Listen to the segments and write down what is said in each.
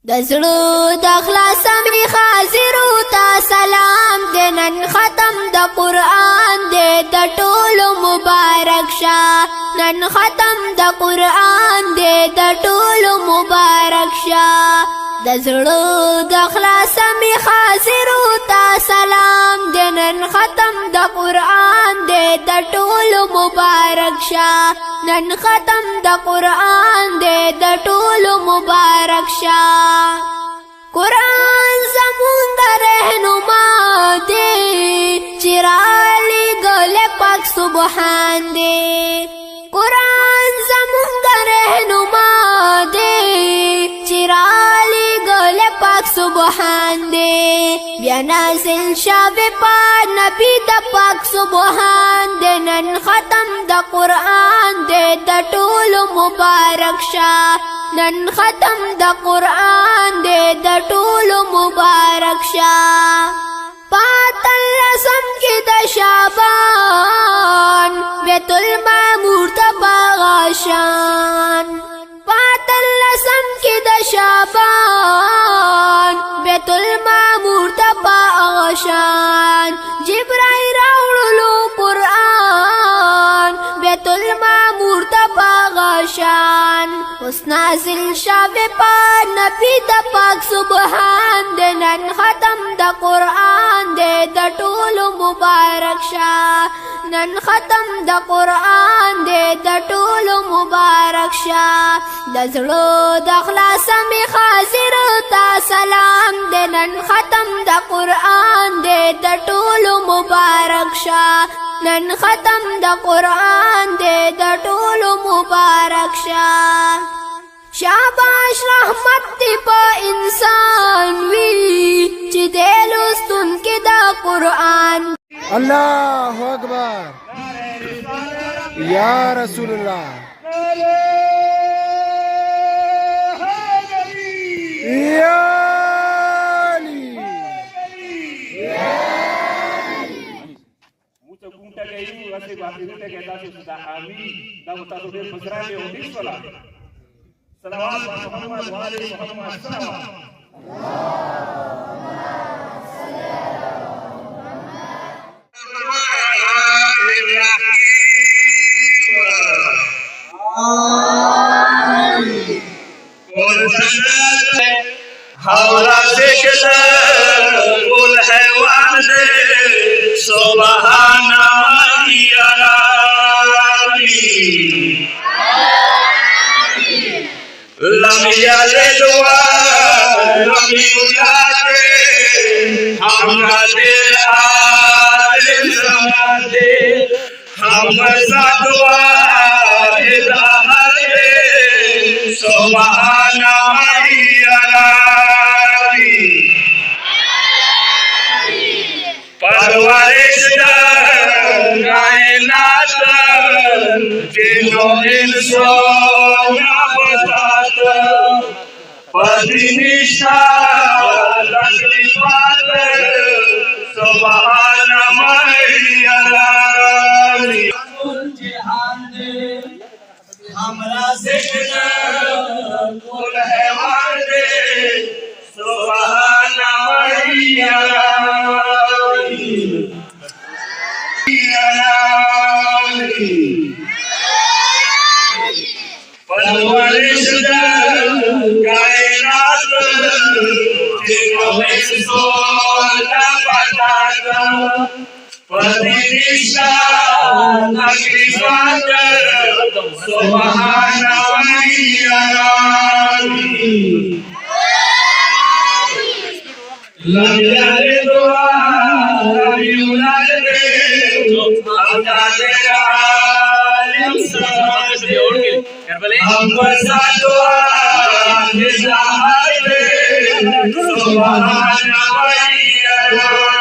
دزړو د اخلاص می حاضرو تا سلام دې نن ختم د قران دې د ټولو مبارک شه نن ختم د قران دې د ټولو مبارک شه دزړو د اخلاص می حاضرو تا سلام دې نن ختم د قران دې د ټولو مبارک شه نن ختم د قران دې د ټولو مبارک شه قرآن زمونږ رهنما دی چرالی گل پاک سبحان دی قرآن زمونږ رهنما دی چرالی گل پاک سبحان دی بیا نازل شوه په نبی د پاک سبحان دی نن ختم د قرآن دی د ټولو مبارک شه نن ختم د قرآن دې د ټولو مبارک شه پاتل رسم کې د شعبان بیت المعمور ته باغشان پاتل رسم کې د شعبان بیت المعمور ته باغشان جبرائیل راوړلو قرآن بیت المعمور ته باغشان اوس نازل شوه په نبی د پاک سبحان دې نن ختم د قرآن دې د ټولو مبارک شه نن ختم د قرآن دې د ټولو مبارک شه د زړه د اخلاص می حاضر تا سلام دې نن ختم د قرآن دې د ټولو مبارک شه نن ختم د قرآن دې د ټولو مبارک شه شاباش رحمت دی په انسان وی چې دې لوستون کې د قرآن الله اکبر یا رسول الله یا علی mucho punta que hay hace bastante que está sudah amin dan utara dia bergerak di utis wala salawat Muhammad wa ali Muhammad salawat हौला जिक्र कुल हैवान दे सुभान लम यलिद व लम यूलद हमद आलिम समद हम सदवा हिदायत सुभान परवरिश कायनात जिनो इंसो नबतात पदिनिशा तकलीफात सुभान मय्यलाली जहान दे हमरा जिक्र कुल हैवान दे सुभान मय्यलाली परवरिश कायनात जिनो इंसो नबतात पदिनिशा तकलीफात सुभान मय्यलाली लम यलिद व लम यूलद हमद आलिम समद हम सदवा हिदायत सुभान मय्यलाली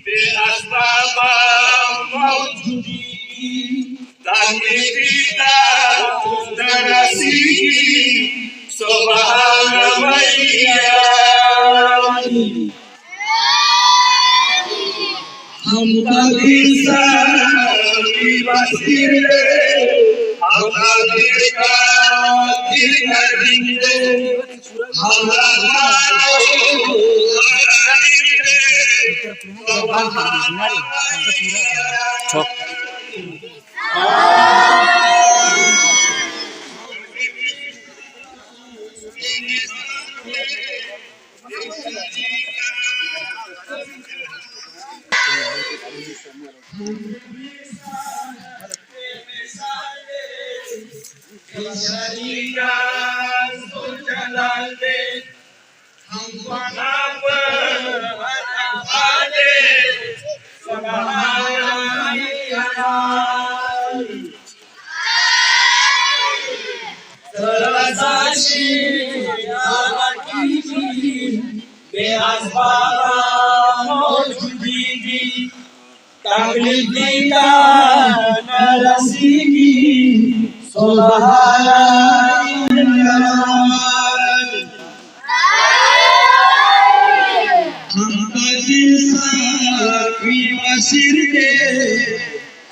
बेअसबाब मौजूदी ताकि दरसी सुभान हम कभी सारी बसीर हम कभी का दिल करेंगे हम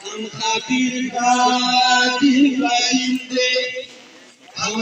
हम खातिर का दिल करेंगे हम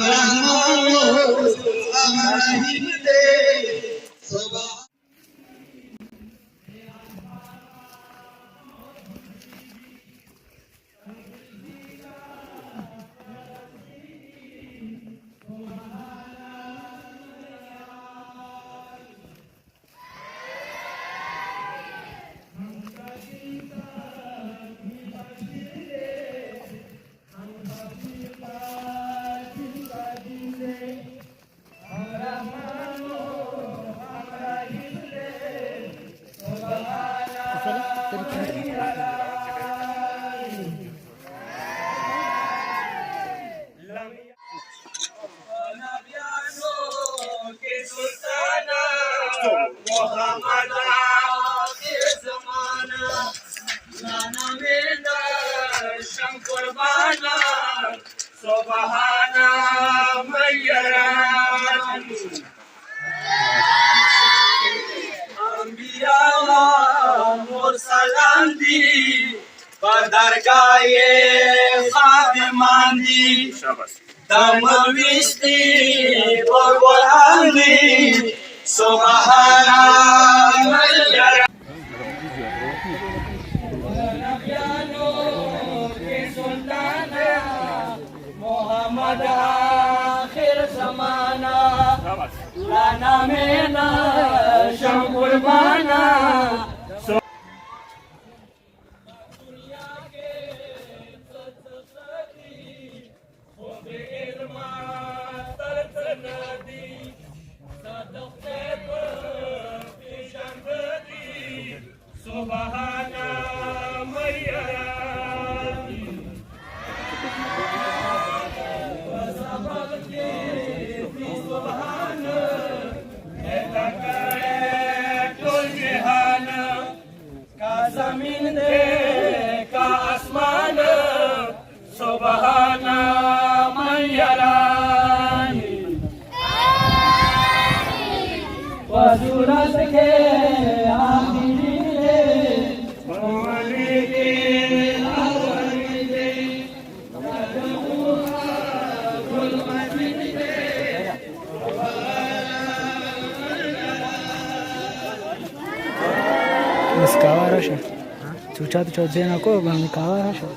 Cuca tu coba aku bang kalah sih.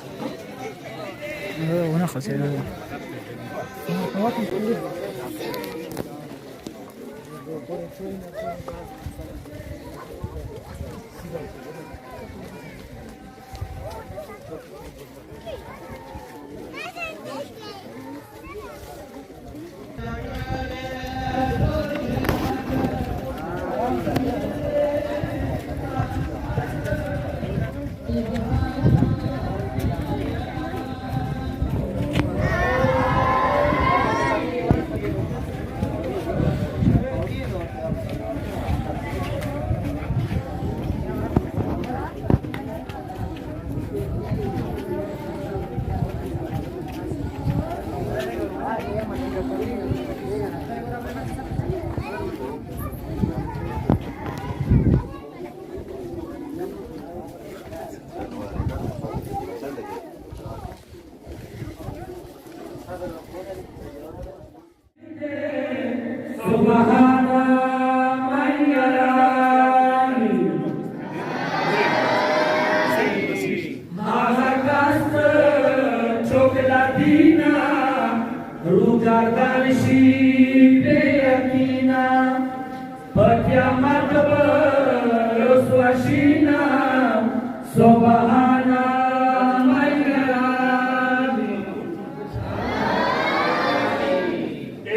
Mana khasnya? Subhana man yarani Mahakast Chokladina Rujardan Shibe Yakina Patyamat Roswashina Subhana man yarani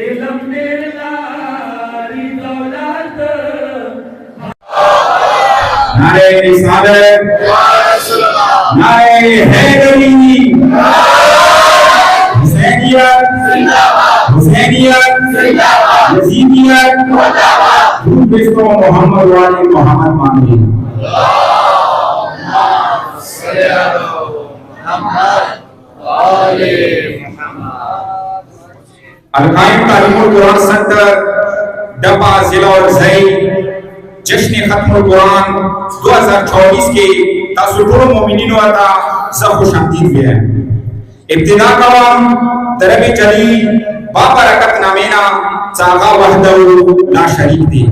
Elam Nelari Daulat नारे रिसालत नारे हैदरी हुसैनियत हुसैनियत यजीदियत दूसरों मोहम्मद वाले मोहम्मद मांगे अलकायम तालीमुल कुरान सेंटर डब्बा जिला और ज़ई जश्न खत्मुल कुरान 2024 के तासुटुल मोमिनीन अता खुश आमदीद हुए हैं। इब्तिदा कवाम तरबे चली बाबरकत नामेना चागा वहदहु ला शरीक दे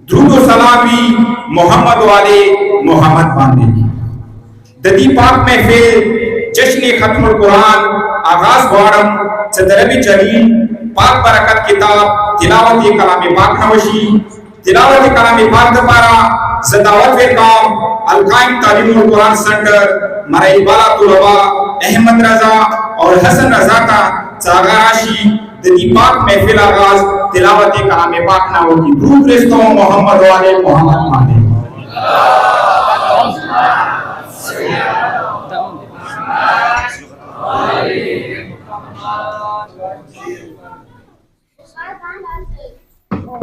दुरूद व सलाम भी मोहम्मद वाले मोहम्मद बांधे ददी पाक महफिल जश्न खत्मुल कुरान आगाज बारम तरबे चली पाक बरकत किताब तिलावत कलाम पाक नवशी तिलावत कलाम पाक दपारा ज़दावत वे काम अलकायम तालीमुल कुरान सेंटर मरई बाला तुलबा अहमद रजा और हसन रजा का चागाराशी ददी पाक महफिल आगाज तिलावत कलाम पाक ना होगी दूर रिश्तों मोहम्मद वाले मोहम्मद माने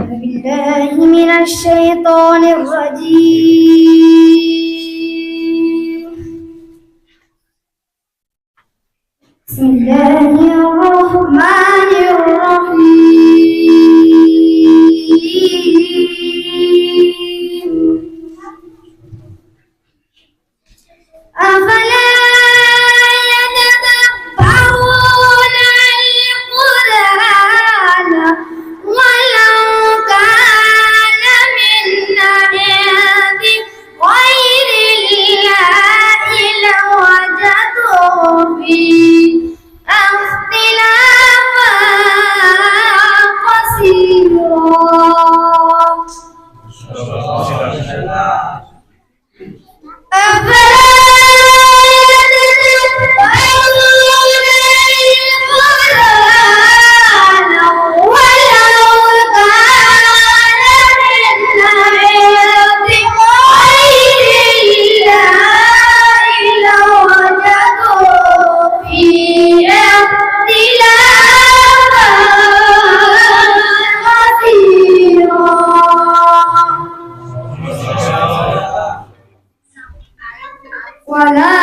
بالله من الشيطان الرجيم بسم الله الرحمن الرحيم أفلا يتدبرون القرآن ولو كان من عند غير الله لوجدوا فيه اختلافا كثيرا أفلا يتدبرون القرآن ولو كان من عند غير الله لوجدوا فيه اختلافا كثيرا ولا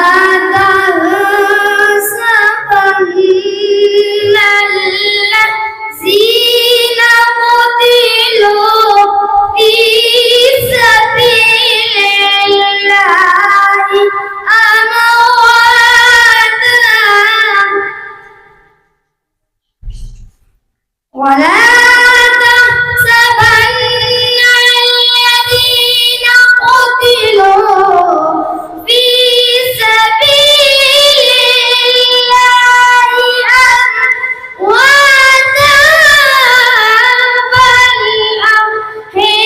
تحسبن الذين قتلوا في سبيل الله أمواتا ولا تحسبن الذين قتلوا في سبيل الله أمواتا بل أحياء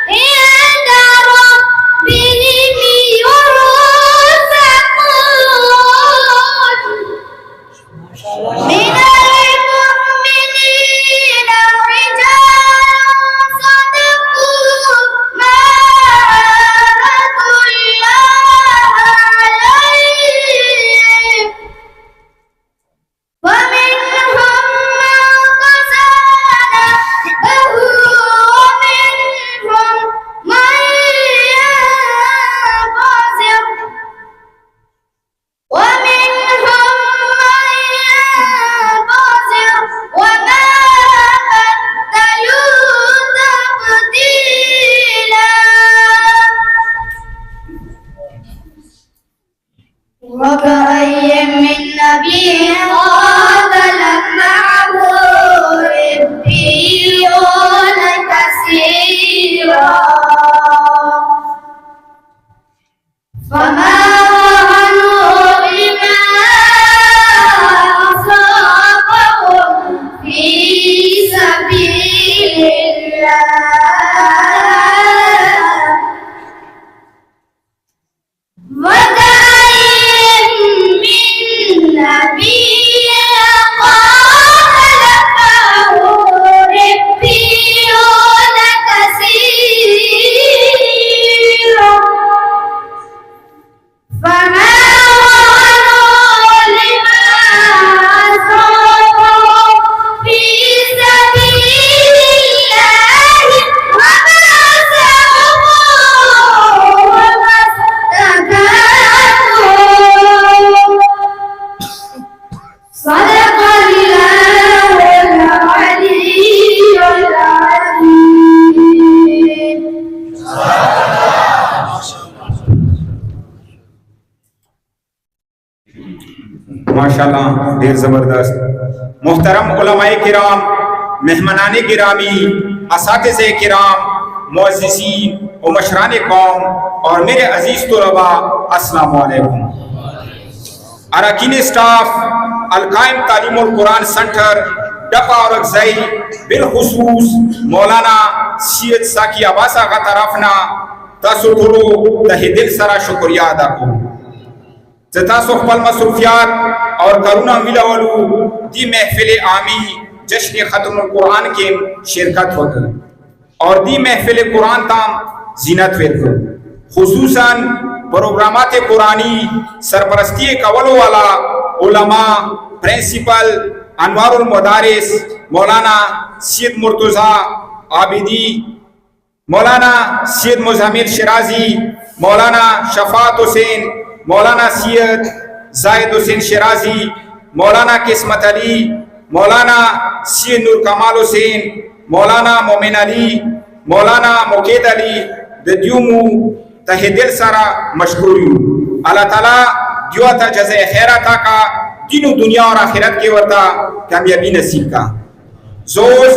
عند ربهم يرزقون من المؤمنين رجال صدقوا ما عاهدوا الله عليه ومنهم من قضى نحبه ومنهم من ينتظر ومنهم من ينتظر صدق الله العلي العظيم. माशाल्लाह ढेर जबरदस्त। मुहतरम उलमाए किराम, मेहमानाने गिरामी, असातिज़े किराम, मुअज़्ज़िज़ीन व मशरान कौम और मेरे अजीज तलबा, अस्सलामु अलैकुम। अरकान स्टाफ अल-कायम तालीमुल कुरान सेंटर डपा और अगज़ई बिलखुसूस मौलाना सैयद साकी अब्बास आगा तरफना तासु टोलो तहे दिल सरा शुक्रिया अदा करूं। जतासो खपल मसरूफियात और करुणा मिलावलू दी महफिल आमी जश्न खत्मुल कुरान के शिरकत वकर और दी महफिल कुरान ताम जीनत वेकर खुसूसन प्रोग्रामात कुरानी सरपरस्ती कवलो वाला उलमा प्रिंसिपल अनवारुल मदारिस मौलाना सैयद मुर्तज़ा आबिदी, मौलाना सैयद मुज़म्मिल शिराजी, मौलाना शफात हुसैन, मौलाना सैयद जाहिद हुसैन शिराजी, मौलाना किस्मत अली, मौलाना सैयद नूर कमाल हुसैन, मौलाना मोमिन अली, मौलाना मुकेद अली दद्यूमू तहे दिल सारा मशकूरी। अल्लाह ताला दुआ था जज़ाए खैर अता का तीनों दुनिया और आखिरत के वर्ता कामयाबी नसीब का। जोज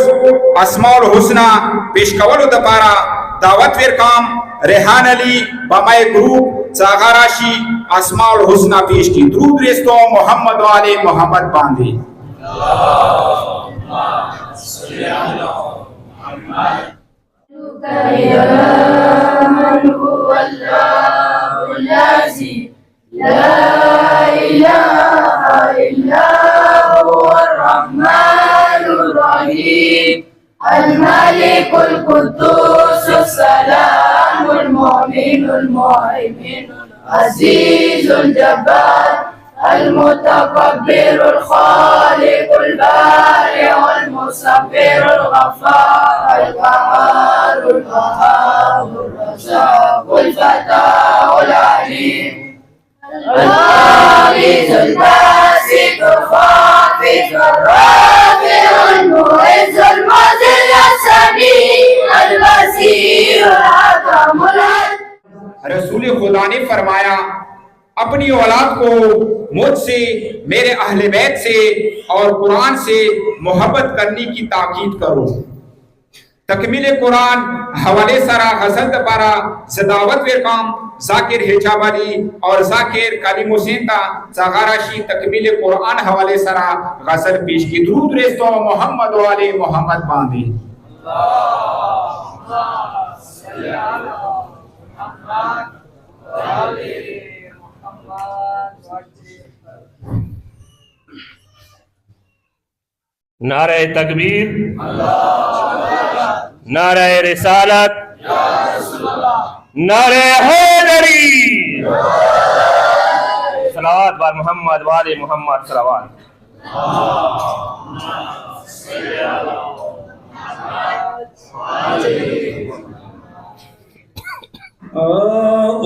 अस्माउल हुस्ना पेश कवलो दपारा दावत वेर काम रेहान अली बमाए ग्रुप जागाराशी अस्माउल हुस्ना पेश की। द्रूद रेस्तो मोहम्मद वाले मोहम्मद बांधे। الملك القدوس السلام المؤمن المهيمن عزيز الجبار المتكبر الخالق البارئ المصبر الغفار القهار القهار الرزاق الفتاح العليم الباعث الباسط الخافض الرافع المعز المذل السميع البصير الحكم العدل। रसूल खुदा ने फरमाया, अपनी औलाद को मुझसे, मेरे अहले बैत से और कुरान से मोहब्बत करने की ताकीद करो। तकमील कुरान हवाले सरा गजल दपारा सदावत वे काम जाकिर हिजाबाली और जाकिर कालिम हुसैन ता जागाराशी तकमील कुरान हवाले सरा गजल पेश की। दुरूद रेस्तो मोहम्मद वाले मोहम्मद बांधे। नारे तकबीर, नारे रिसालत, नारे हैदरी, सलावत बार मोहम्मद वाले मोहम्मद सलावत।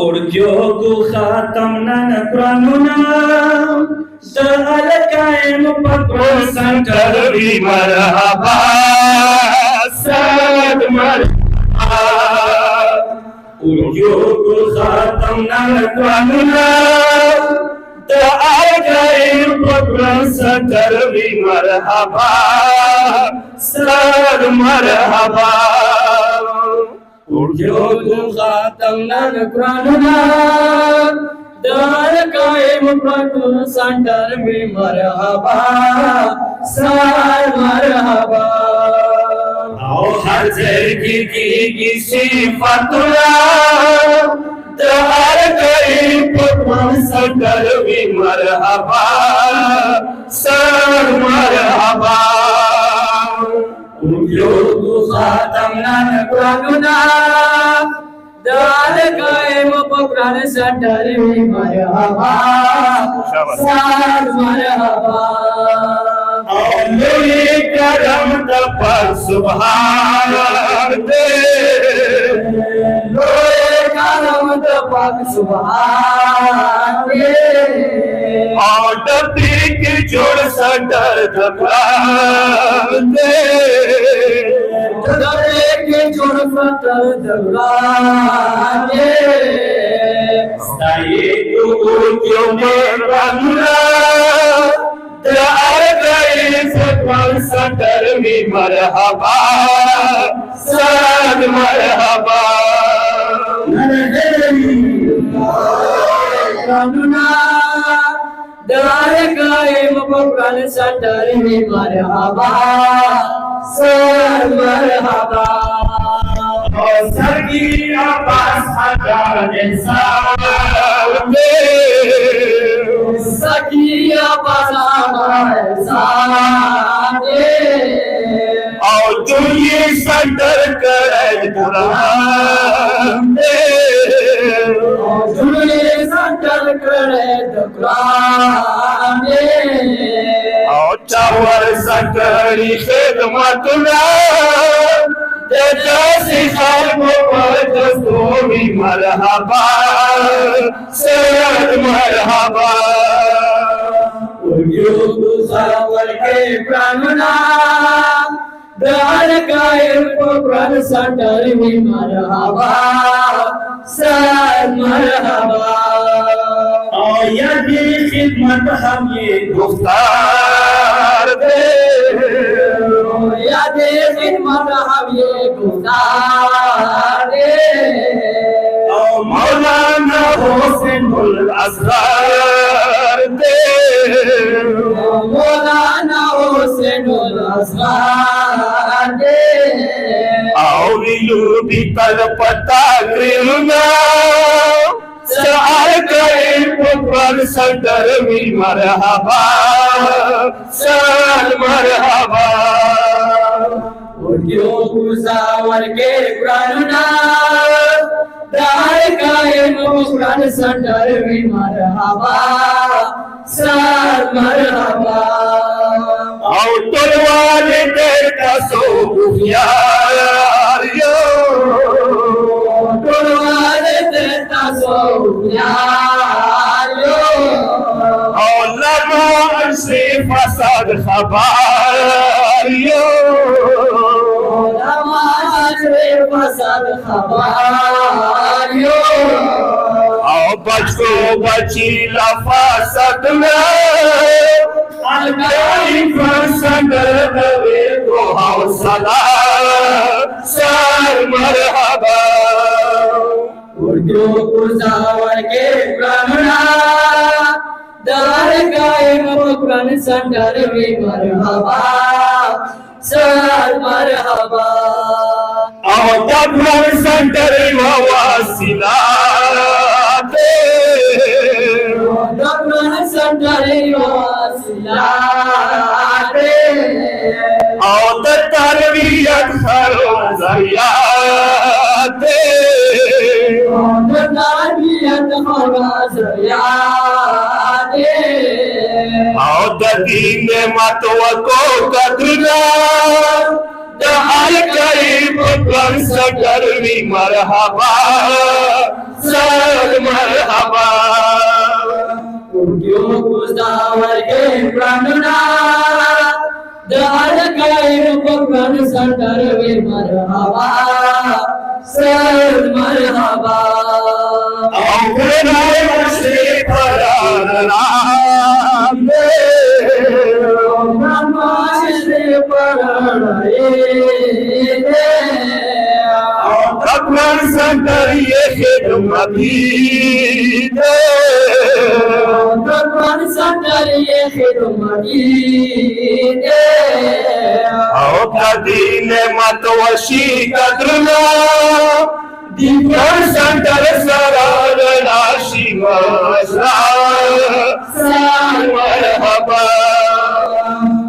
उड़क्यो को खातम नन कुरानुना दहल कायम पकड़ संकर भी मरहबा सद मरहबा। उड़क्यो को खातम नन कुरानुना दहल कायम पकड़ संकर भी मरहबा सद मरहबा। उड़क्यो को खातम नन कुरानुना दार कायम पकड़ संकर भी मरहबा सद मरहबा। आओ हर जगह की सिफतुल्ला दार कायम पकड़ संकर भी मरहबा सद मरहबा। उड़क्यो को खातम नन कुरानुना दार कायम पकड़ संकर भी मरहबा सद मरहबा। अल्लाह करम पर सुभान दे, लोए करम पर पाक सुभान दे और डबरी के जोड़ सटर दबरान दे डबरे के जोड़ सटर दबरान दे ये तो क्यों मरना दार गए सफल सटर में मरहबा सद मरहबा कानूना दार गए मपकन सटर में मरहबा सद मरहबा और सरगी आवाज हजार इंसान सकिया बसाए सारे और जो ये सटर करे कुरान दे झूले संकल करे दुकाने और चावर सकरी खिदमत जैसे को भी मरहबा सैयद मरहबा सावर के प्राणना दार कायम को प्राण संटर में मरहबा सद मरहबा और यदि खिदमत हम ये गुफ्तार दे यादे खिदमत हम ये गुजारे और मौलाना हुसैनुल असगर दे मौलाना हुसैनुल असगर दे और यूदी तलपता कृष्णा चार करे पुत्र सटर में मरहबा सद मरहबा उर्दियों गुजावर के प्राणना दार कायम प्राण संटर में मरहबा सद मरहबा और तलवार देता सो यार यो और लगा से फसाद खबर यो और बचो बची लफासत में अलगाई फसद रवे को हौसला सर मरहबा उर्दू गुजावर के प्राणना दार कायम प्राण संटर में मरहबा सद मरहबा और दफर संटर वासिला दे प्राण संटर वासिला दे और तरबियत करो जरिया दे तरबियत करो जरिया दे और दीन मतव को कदरा दहल करीब पर सटर भी मरहबा सद मरहबा उर्दियों गुजावर के प्राणना दार कायम प्राण संटर में मरहबा सद मरहबा और से फराना से पढ़े अपना संतर ये खिदमती दे प्राण संटर ये खिदमती दे और दीन मतवशी कदरना दीपर संतर सरार राशि मसरा मरहबा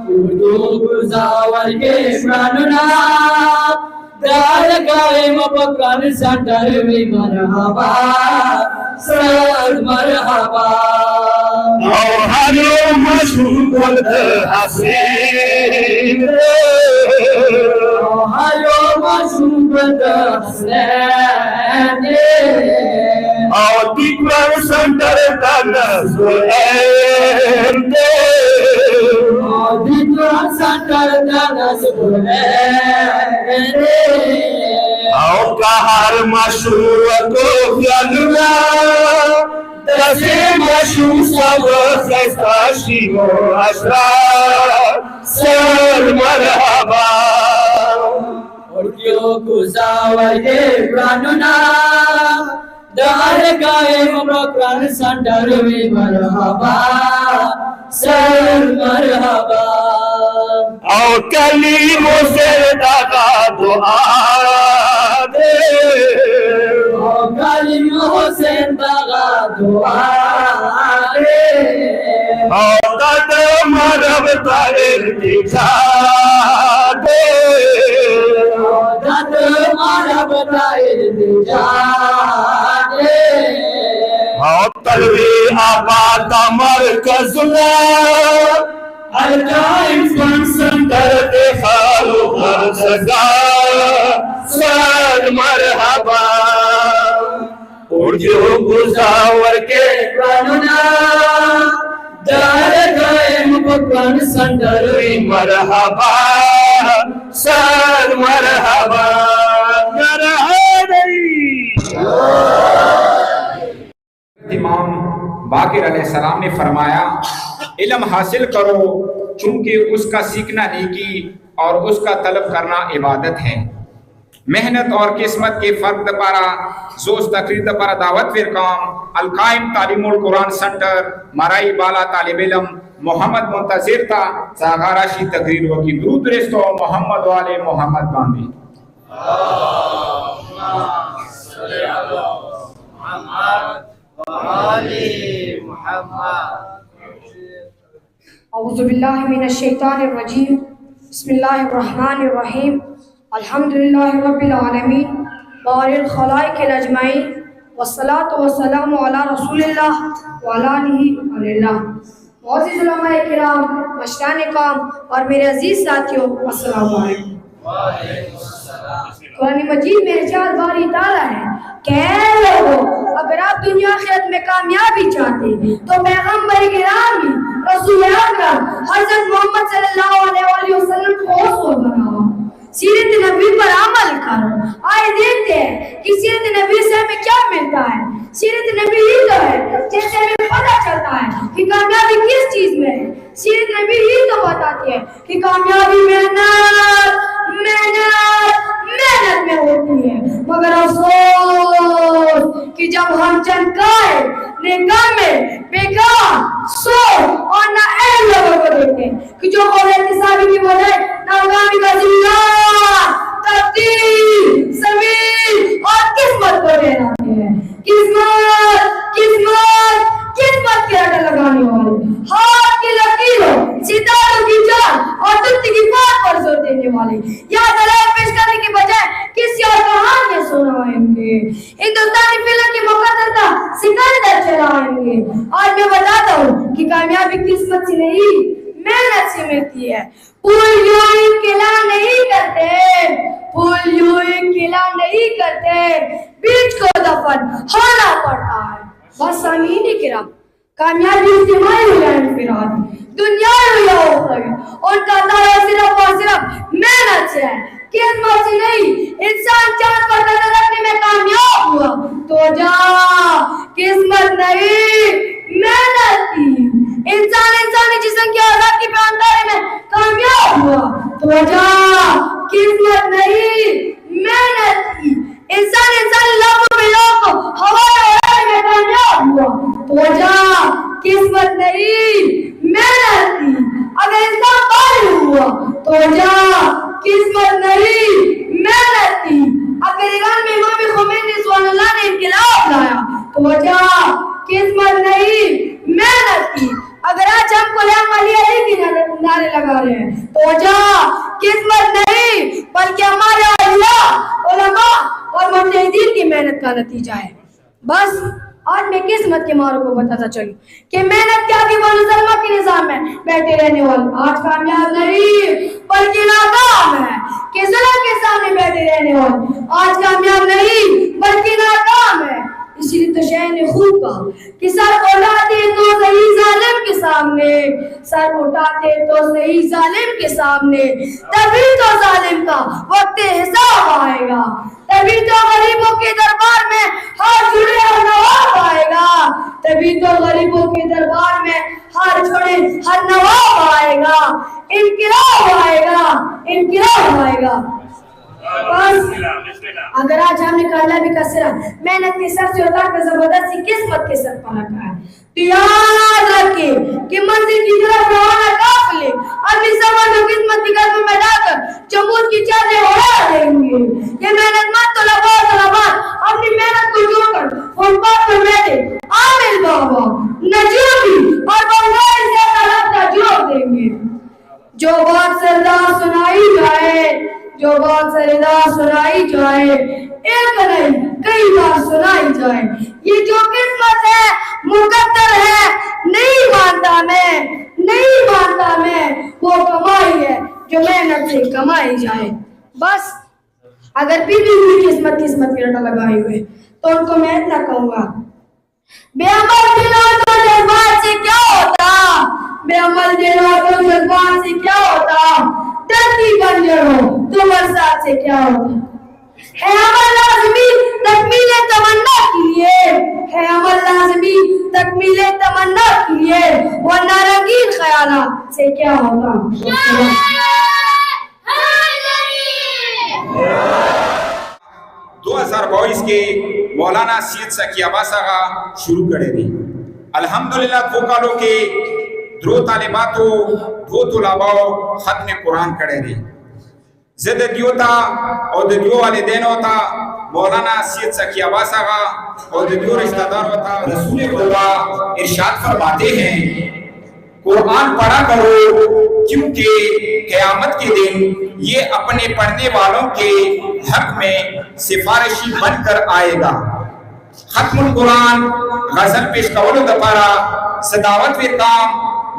उर्दू गुजावर के प्राणना दार कायम प्राण संटर में मरहबा सद मरहबा और हरो मशहूर हसीन हायो मशहूर हसनैन और Quran Center का नज़र आओ का हर मशहूर को जानना दसे मशहूर सब खस्ताशी हो असरा सर मरहबा और क्यों गुजावर के प्राणना दार गाए कुरान सेंटर में मरहबा सर मरहबा और कलीमों से दादा दुआ दे और कलीमों से दादा दुआ दे और कदम मरब तारे दिखा दे और कदम मरब तारे दिखा दे और तलवी आबाद मरकज अलकाइम सेंटर खालो हर सजा सर मरहबा और जो गुजावर के प्राणना दार गाए कुरान सेंटर में मरहबा सर मरहबा इमाम बाकिर अलैहिस्सलाम ने फरमाया, इल्म हासिल करो चूंकि उसका सीखना नेकी और उसका तलब करना इबादत है। मेहनत और किस्मत के फर्क दपारा जोश तकरीर दपारा दावत फिर काम अलकाइम तालीमुल कुरान सेंटर मराई बाला तालिब इल्म मोहम्मद मुंतजिर था सागाराशी तकरीर वकी दुरूद रेस्तो मोहम्मद वाले मोहम्मद गांधी औज़ुबिल्लाहि मिनश्शैतानिर्रजीम बिस्मिल्लाहिर्रहमानिर्रहीम अल्हम्दुलिल्लाहि रब्बिल आलमीन बारिल खलाइकिल अजमाइन वस्सलातु वस्सलामु अला रसूलिल्लाह व अला आलिहि वसल्लम। मुअज़्ज़िज़ उलमाए किराम, मशरान काम और मेरे अजीज साथियों, अस्सलामु अलैकुम। कुरान मजीद में इरशाद बारी ताला है, कह लोगों अगर आप दुनिया आखिरत में कामयाबी चाहते तो पैगंबर गिरामी रसूल अकरम हज़रत मोहम्मद सल्लल्लाहु अलैहि वसल्लम को रसूल बनाओ, सीरत नबी पर अमल करो। आए देखते हैं कि सीरत नबी से हमें क्या मिलता है। सीरत नबी ही तो है जैसे हमें पता चलता है कि कामयाबी किस चीज में है। सीरत नबी ही तो बताती है कि कामयाबी मेहनत मेहनत मेहनत में होती है। मगर अफसोस कि जब हम चमकाए निकामे बेकार सो और ना लोगों को देखते हैं कि जो इंतसाबी की बजाय नाकामी का जिम्मेदार तकदीर ज़मीन और किस्मत को दे रहे हैं। किस्मत किस्मत किस्मत के आटे लगाने वाले, हाथ की लकीरों सितारों की जान और दुनिया की बात पर जोर देने वाले या दलाल पेश करने के बजाय किसी और कहानी सुनाएंगे। हिंदुस्तानी फिल्म की मुकद्दर सिकंदर चलाएंगे। आज मैं बताता हूँ कि कामयाबी किस्मत से नहीं मेहनत से मिलती है। फूल यूं खिला नहीं करते, फूल यूं खिला नहीं करते, बीज को दफन होना पड़ता है। बस सामीन किराम, कामयाबी इज्तिमाई हो जाए इंफराद दुनिया और कहता है सिर्फ और सिर्फ मेहनत से है, किस्मत से नहीं। इंसान चांद पर कदम रखने में कामयाब हुआ तो जा, किस्मत नहीं मेहनत की। इंसान इंसानी जिस्म की आजादी पे अंधारे में कामयाब हुआ तो जा, किस्मत नहीं मेहनत की। इंसान इंसानी लाखों में लोगों को हवाई में कामयाब हुआ तो जा, किस्मत नहीं मेहनत की। अगर इंसान बाहर हुआ तो जा, किस्मत नहीं मेहनत की। अगर ईरान में इमाम खुमैनी सुभानअल्लाह ने इनकलाब लाया तो जा, किस्मत नहीं मेहनत की। अगर आज हम गुलाम अली के नारे लगा रहे हैं तो जा, किस्मत नहीं बल्कि हमारे अल्लाह उलमा और मुजतहिदीन की मेहनत का नतीजा है। बस आज मैं किस्मत के मारों को बताता चलूं कि मेहनत क्या थी मुसलमा के निजाम में बैठे रहने वाले आज कामयाब नहीं बल्कि नाकाम है। कि जुल्म के सामने बैठे रहने वाले आज कामयाब नहीं बल्कि नाकाम है। इसलिए तो शायर ने खूब कहा कि सर उठाते तो सही जालिम के सामने, सर उठाते तो सही जालिम के सामने, तभी तो जालिम का वक्त हिसाब आएगा, तभी तो गरीबों के दरबार में हाथ जुड़े और नवाब आएगा, तभी तो गरीबों के दरबार में हाथ जोड़े हर नवाब आएगा, इनकलाब आएगा, इनकलाब आएगा। बस अगर आज हमने करला भी कसरा मेहनत के सर से उतार जबरदस्ती किस्मत के सर पर रखा है, तो याद रखे कि मंजिल की तरफ रवाना काफिले अपनी सफर को किस्मत की कदम में डालकर चमूद की चादरें उड़ा देंगे। ये मेहनतमंद तलबात अपनी मेहनत को जोड़कर फुटपाथ पर बैठे आमिर बाबा नजूमी और बंगाली से तलब जोड़ देंगे। जो बात सरदार सुनाई जाए, जो बात सरदार सुनाई जाए, एक नहीं कई बार सुनाई जाए, ये जो किस्मत है मुकद्दर है, नहीं मानता मैं, नहीं मानता मैं, वो कमाई है जो मेहनत से कमाई जाए। बस अगर पीटी हुई किस्मत की रटा लगाए हुए तो उनको मैं इतना कहूंगा, बेअमल दिलों तो जज्बात से क्या होता, बेअमल दिलों तो जज्बात से क्या होता, धरती बंजर हो तो बरसात से क्या होता। है अमल लाज़मी तकमीले तमन्ना के लिए, है अमल लाज़मी तकमीले तमन्ना के लिए, वरना रंगीन ख्यालात से क्या होगा। 2022 के मौलाना सैयद सकी अब्बास आगा शुरू करे दी अल्हम्दुलिल्लाह दो कालों के दो तालिबातो दो तुलाबाओ खत्म कुरान करे दी ज़िद दियोता और दियो वाले दिन होता मौलाना सैयद सकी अब्बास आगा और दियो रिश्तेदार होता। रसूल खुदा इरशाद फरमाते हैं कुरान पढ़ा करो क्योंकि क़यामत के दिन ये अपने पढ़ने वालों के हक में सिफारिशी बनकर आएगा। खत्मुल कुरान गजल पेश कवलो दपारा सदावत वे काम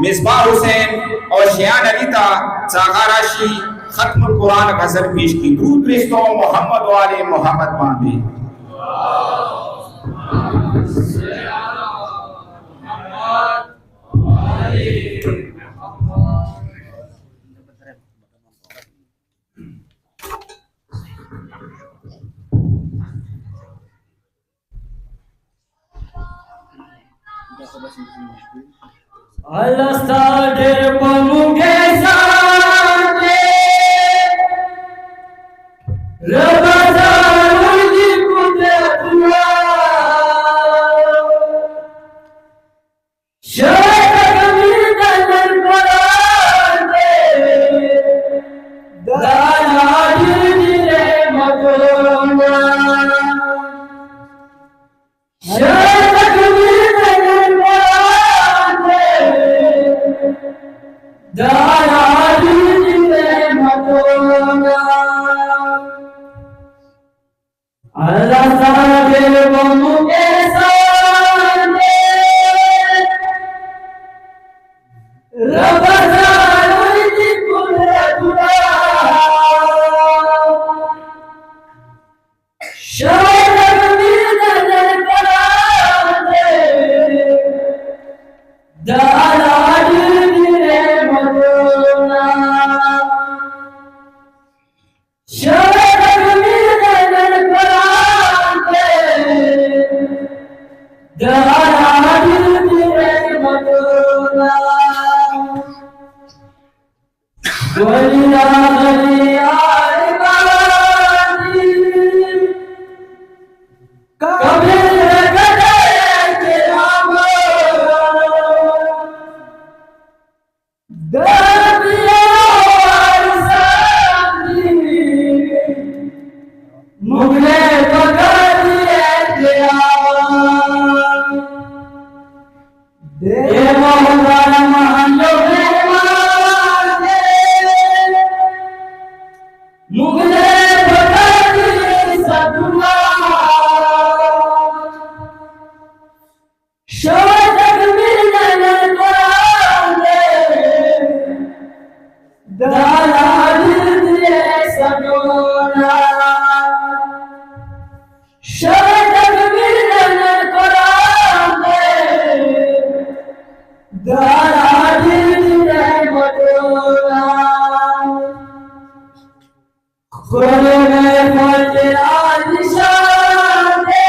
मिसबाह हुसैन और शियान अली ता चागाराशी खत्मुल कुरान गजल पेश की दूध रिश्तों मोहम्मद वाले मोहम्मद बांधे। Alastar pamungesa Rabazar di kudratullah Syara kamil dan berante dan hadir di rahmatullah Syara kamil dan berante dan hadir di rahmatullah Allah sahabat pamungesa Rabazar di kudratullah Syara kamil dan berante dan hadir di rahmatullah Syara kamil dan berante dan hadir di rahmatullah Walillahi al-ibadi Kabil kadai kirama Dabiya al-sabdi Mugle bagadi al-kirama Dewa hudana mahallo mehmane खुले में तेरा निशान है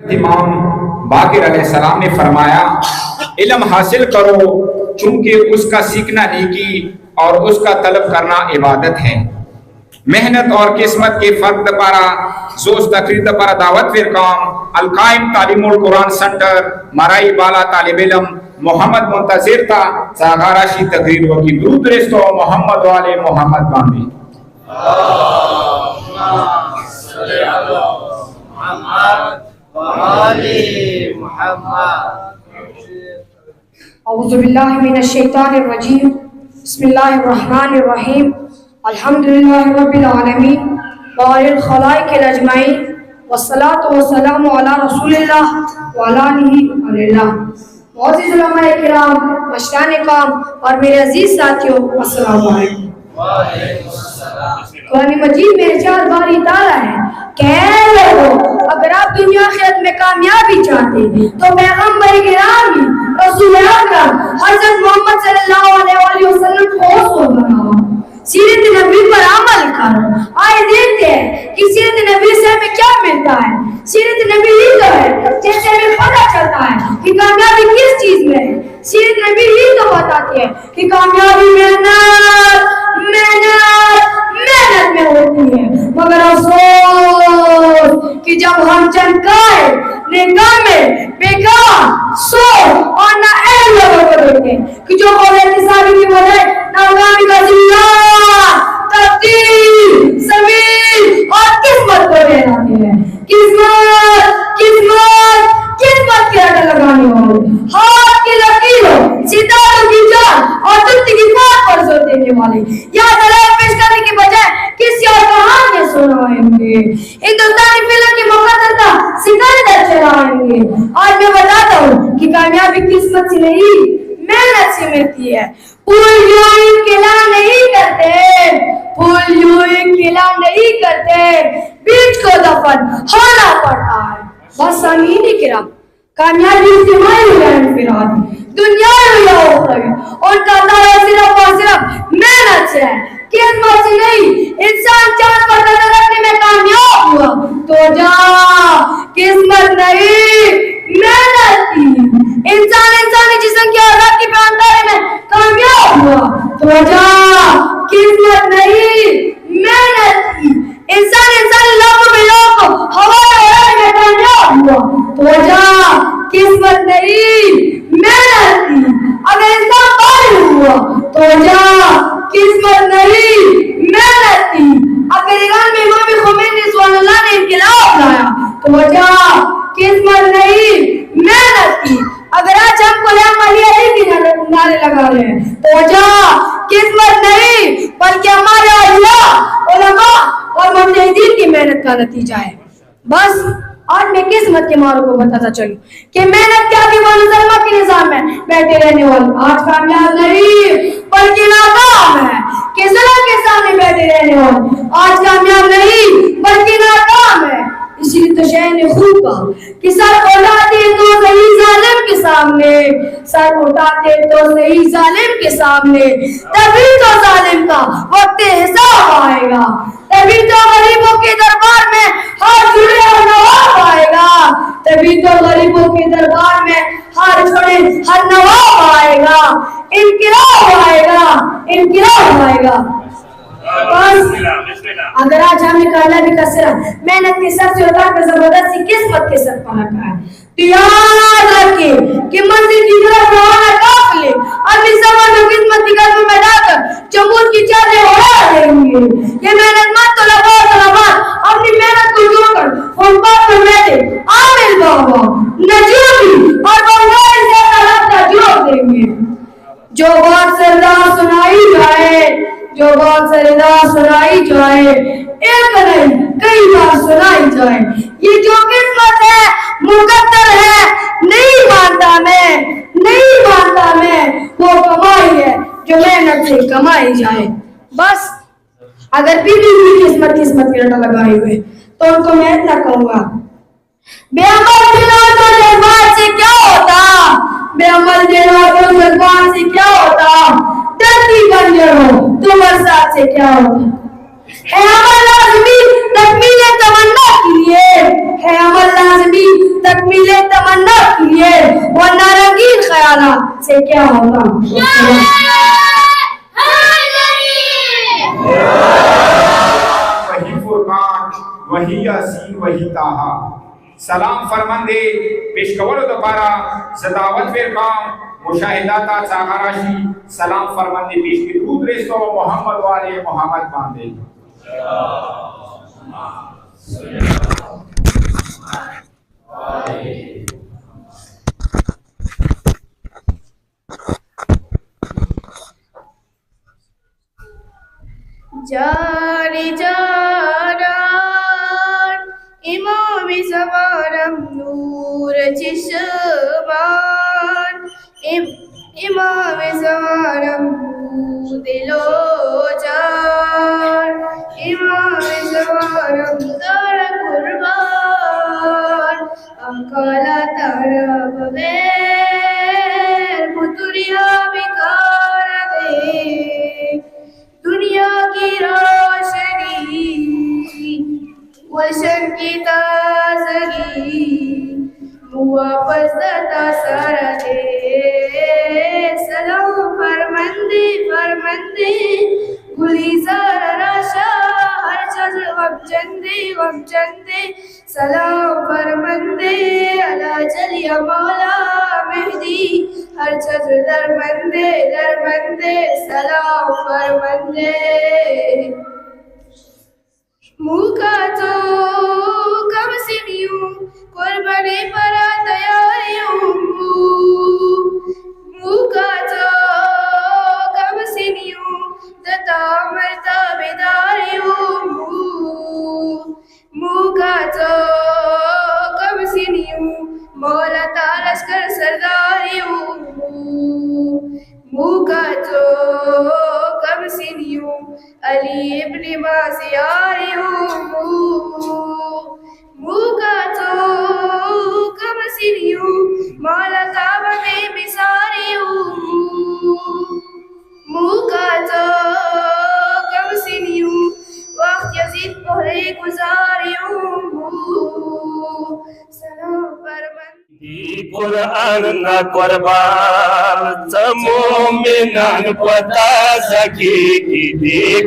इमाम बाकिर अलैहिस्सलाम ने फरमाया, इल्म हासिल करो चूंकि उसका सीखना नेकी और उसका तलब करना इबादत है। मेहनत और किस्मत के फर्क दपारा जोश तकरीर दपारा दावत फिर काम अलकायम तालीमुल कुरान सेंटर मराई बाला तालिब इल्म मोहम्मद मुंतजिर था सागाराशी तकरीर वकी दुरूद रेस्तो मोहम्मद वाले मोहम्मद बांदी औज़ुबिल्लाहि मिनश्शैतानिर्रजीम बिस्मिल्लाहिर्रहमानिर्रहीम अल्हम्दुलिल्लाहि रब्बिल आलमीन वालिल खलाइकिल अजमाइन वस्सलातु वस्सलामु अला रसूलिल्लाह व अला आलिहि वसल्लम। मुअज़्ज़िज़ उलमाए किराम, मशरान काम और मेरे अजीज साथियों, अस्सलामु अलैकुम। कुरान मजीद में इरशाद बारी ताला है, कह लोगों, अगर आप दुनिया आखिरत में कामयाबी चाहते तो पैगंबर गिरामी रसूल अकरम हज़रत मोहम्मद सल्लल्लाहु अलैहि वसल्लम को रसूल बनाओ, सीरत नबी पर अमल करो। आए देखते हैं कि सीरत नबी से हमें क्या मिलता है। सीरत नबी ही तो है जैसे हमें पता चलता है कि कामयाबी किस चीज में है। सीरत नबी ही तो बताती है कि कामयाबी मेहनत मेहनत मेहनत में होती है। मगर अफसोस कि जब हम चमकाए निगाह में बेकार सोच और नाअहल लोगों को देखते हैं कि जो कौलियत साबित की वजह नाकामी का जिल्लात तकदीर ज़मीन और किस्मत को दे रहे हैं। किस्मत किस्मत किस्मत के रट लगाने वाले, हाथ की लकीरों सितारों की जान और दुनिया की बात पर जोर देने वाले या दलाल पेश करने की बजाय किसी और कहानी सुनाएंगे। हिंदुस्तानी फिल्म की मुकद्दरता सिकंदर चलाएंगे। आज मैं बताता हूँ कि कामयाबी किस्मत से नहीं मेहनत से मिलती है। फूल यूं खिला नहीं करते, फूल यूं खिला नहीं करते, बीज को दफन होना पड़ता है। बस सामीन किराम, कामयाबी इज्तिमाई इंफिराद दुनिया या उखरवी उनका तारा सिर्फ और सिर्फ मेहनत से है, किस्मत से नहीं। इंसान चांद पर नजर रखने में कामयाब हुआ तो जा, किस्मत नहीं मेहनत की। इंसान इंसानी जिस्म की आजादी पे अंधारे में कामयाब हुआ तो जा, किस्मत नहीं मेहनत की। इंसान इंसानी लोगों में लोगों हवा में तो जा किस्मत नहीं मेहनत थी। अगर इस्लाम कायम हुआ तो जा किस्मत नहीं मेहनत थी। अगर ईरान में इमाम खुमैनी सुल्लाह ने इनकलाब लाया तो वजह किस्मत नहीं मेहनत थी। अगर आज हम गुलाम अली की नारे लगा रहे हैं तो वजह किस्मत नहीं बल्कि हमारे अल्लाह उलमा और मुजतहिदीन की मेहनत का नतीजा है। बस आज मैं किस्मत के मारों को बताता चलूं कि मेहनत क्या की मुसलमा के निजाम में बैठे रहने वाले आज कामयाब नहीं बल्कि नाकाम है। कि जुल्म के सामने बैठे रहने वाले आज कामयाब नहीं बल्कि नाकाम है। इसलिए तो शायर ने खूब कहा कि सर उठाते तो सही जालिम के सामने, सर उठाते तो सही जालिम के सामने, तभी तो जालिम का वक्त हिसाब आएगा, तभी तो गरीबों के दरबार में हाथ जुड़े और नवाब आएगा, तभी तो गरीबों के दरबार में हाथ जुड़े हर नवाब आएगा। इनकिलाब आएगा, इनकिलाब आएगा। अगर आज हमने काला भी कसरा मेहनत के सर से उतार कर जबरदस्ती किस्मत के सर पर रखा है तो याद रखे कि मंजिल की तरफ रवाना काफिले अपनी सफर में किस्मत की कदम में डालकर चमूद की चादरें उड़ा देंगे। ये मेहनतमंद तलबा अपनी मेहनत को जोड़कर फुटपाथ पर बैठे आमिर बाबा नजूमी और बंगाली से रास्ता जोड़ देंगे। जो बात सरदार सुनाई जाए, जो बात सरदार सुनाई जाए, एक नहीं कई बार सुनाई जाए। ये जो किस्मत है मुकद्दर है, नहीं मानता मैं, नहीं मानता मैं। वो कमाई है जो मेहनत से कमाई जाए। बस अगर पीटी हुई किस्मत की रटा लगाए हुए तो उनको मैं इतना कहूंगा, बेअमल दिलों तो जज्बात से क्या होता, बेअमल दिलों तो जज्बात से क्या होता, धरती बंजर हो तो बरसात से क्या होता। है अमल लाज़मी तकमीले तमन्ना के लिए, है अमल लाज़मी तकमीले तमन्ना के लिए, वरना रंगीन ख्यालात से क्या होगा। वही फुरकान वही यासीन वही ताहा सलाम फरमंदे पेशकवल दोबारा सदावत फिरकाम मुशाहिदाता चाहराशी सलाम फरमंदे पेश के दूध रेस्तो मोहम्मद वाले मोहम्मद बांधे जाने जाना इमाम ज़मानम नूर चिश्मान इमाम ज़मानम दिलो जान इमाम ज़मानम दर कुर्बान अकाला तारा बगैर मुतुरिया बिकार दे दुनिया की रोशनी वशन की ताजगी वापस दता सारा दे सलाम फरमंदे फरमंदे गुलीजार राशा हर चज गम चंदे सलाम फरमंदे अला चलिया मौला मेहदी हर चज दरमंदे सलाम फरमंदे मुका तो कम सिनियों कुर्बानी पर तैयारियों मुका तो कम सिनियों दता मरता बेदारियों मुका तो कम सिनियों मौला तालस कर सरदारियों मुका तो कम सिनियों अली इब्ने मासियारियों मुका तो कम सिनियों मौला काबा में बिसारियों मुका तो कम सिनियों वक्त यजीद पहले गुजारियों सलाम फरमान कुरान ना कुर्बान मोमिनान पता सकी कि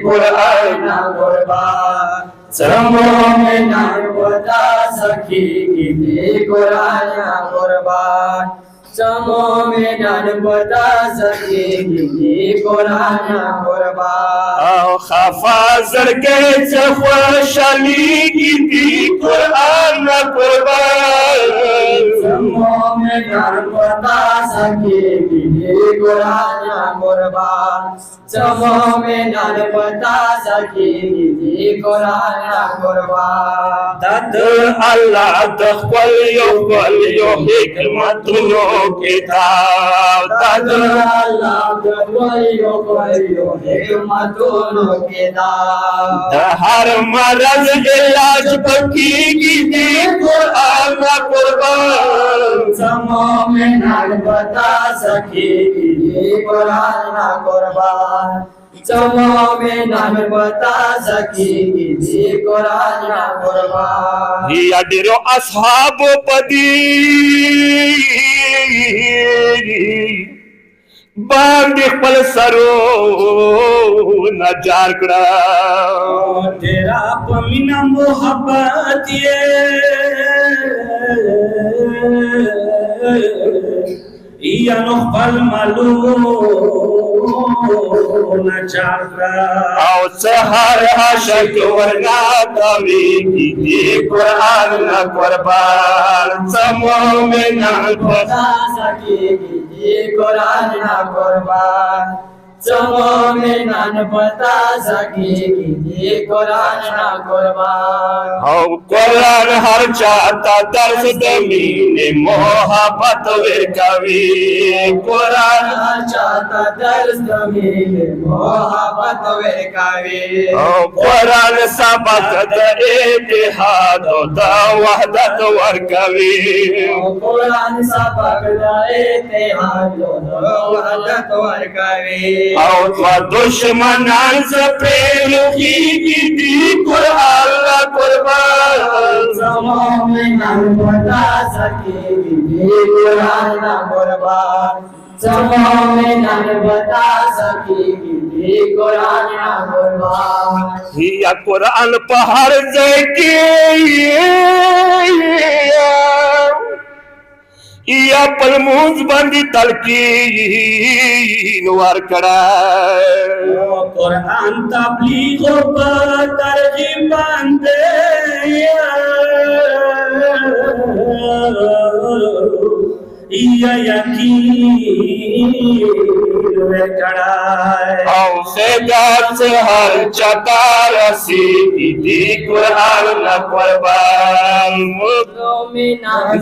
कुरान ना कुर्बान मोमिनान पता सकेगी कुरान कुर्बान चमो में जान बता सकेगी कुरान कुर्बान खफाजर के खुशहाली की थी कुरान कुर्बान चमो में जान बता सकेगी कुरान कुर्बान चमो में जान बता सकेगी कुरान कुर्बान दद अल्लाह दखल यो हिकमतुनो किताब दद अल्लाह दखल यो हिकमतुनो किताब हर मरज इलाज बकीगी थी कुरान कुर्बान चमो में जान बता सकेगी कुरान कुर्बान चमो में जान बता सकेगी कुरान कुर्बान यादिरो अस्हाब पदी बांध पल सरो नजार करा तेरा पमीना मोहब्बत ये पल मालूम नजार करा आओ सहर आशिक वरना कवि की कुरान न कुर्बान समो में ना बता सकेगी कुरान कुर्बान चमो में नान बता सकेगी कुरान कुर्बान आओ कुरान हर चाहता दर्श दमीने मोहब्बत वे कवि कुरान चाहता दर्श जमीन मोहब्बत वे कावे आओ कुरान सबक इत्तेहाद वहदत वर कवि कुरान सबक इत्तेहाद वहदत वर कावे और दुश्मन से प्रेम की दी कुरान कुर्बान चमो में नान बता सकेगी कुरान कुर्बान चमो में नान बता सकेगी कुरान कुर्बान या कुरान पहाड़ जाके या पलमूज बंदी तलकीन वार करा कुरान तबलीग पर तरजीह बंदे या यकीन वे कड़ाए औसेदार से हर चकार सीधी कुरान न कुर्बान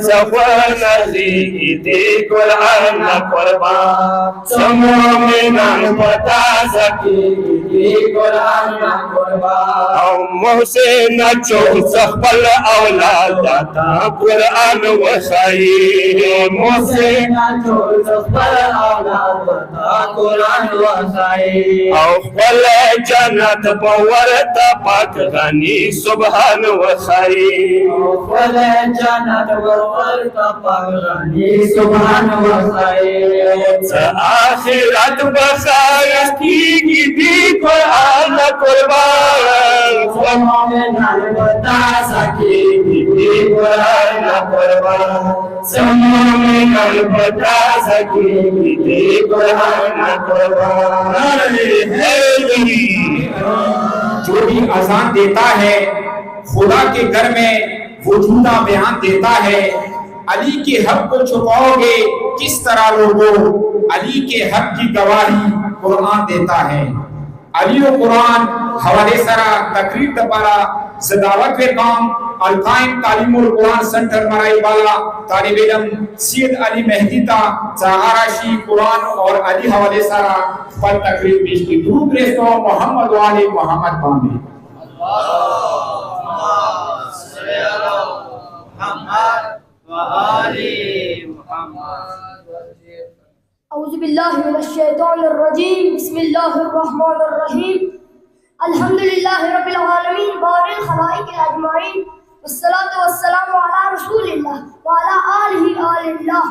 सफर सीधी कुरान न कुर्बान समो में न बता सकेगी कुरान कुर्बान मुँह से न चो सफल औलाद दाता कुरान वसाई मुँह से न छोड़ सफर औलाद बता कुरान वसाई औफल जन्नत पवर तपक गनी सुबहान वसाई औफल जन्नत पवर तपक गनी सुबहान वसाई आखिरत बसायस की भी कुरान कुर्बान समो में नान बता सकेगी कुरान कुर्बान समो में नान बता सकेगी कुरान कुर्बान जो भी अजान देता है खुदा के घर में वजूदा बयान देता है अली के हक को छुपाओगे किस तरह लोगों अली के हक की गवाही कुरान देता है अली और कुरान हवाले सरा तकरीर दपारा सदावत वे काम अल-कायम तालीमुल कुरान सेंटर मराई वाला तालिब इल्म सैयद अली मेहदी ता चाराशी कुरान और अली हवाले सरा पर तकरीर पेश की दूर रेस्तो मोहम्मद वाले मोहम्मद बांधे औज़ुबिल्लाहि मिनश्शैतानिर्रजीम बिस्मिल्लाहिर्रहमानिर्रहीम अल्हम्दुलिल्लाहि रब्बिल आलमीन बारिल खलाइक अजमाइन वस्सलातु वस्सलामु अला रसूलिल्लाह व अला आलिहि आलिल्लाह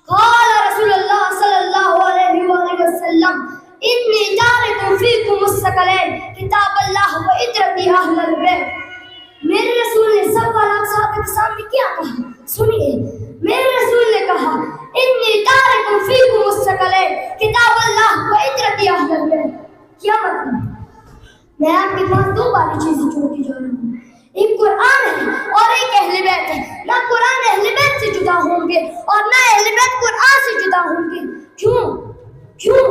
क़ाल रसूलुल्लाह सल्लल्लाहु अलैहि वसल्लम इन्नी जारिकुम फीकुम मुस्तक़लैन किताबल्लाह व इत्रती अहलल बैत मेरे रसूल ने 1.25 सहाबा के सामने क्या कहा, सुनिए। मेरे रसूल ने कहा, इन्नी तारिकुम फीकुम मुस्तक़लैन किताबुल्लाह व इतरती अहलिल बैत। क्या मतलब? मैं आपके पास दो बारी चीजें छोड़ के जा रहा हूँ, एक कुरान है और एक अहले बैत है। ना कुरान अहले बैत से जुदा होंगे और ना अहले बैत कुरान से जुदा होंगे। क्यों? क्यों?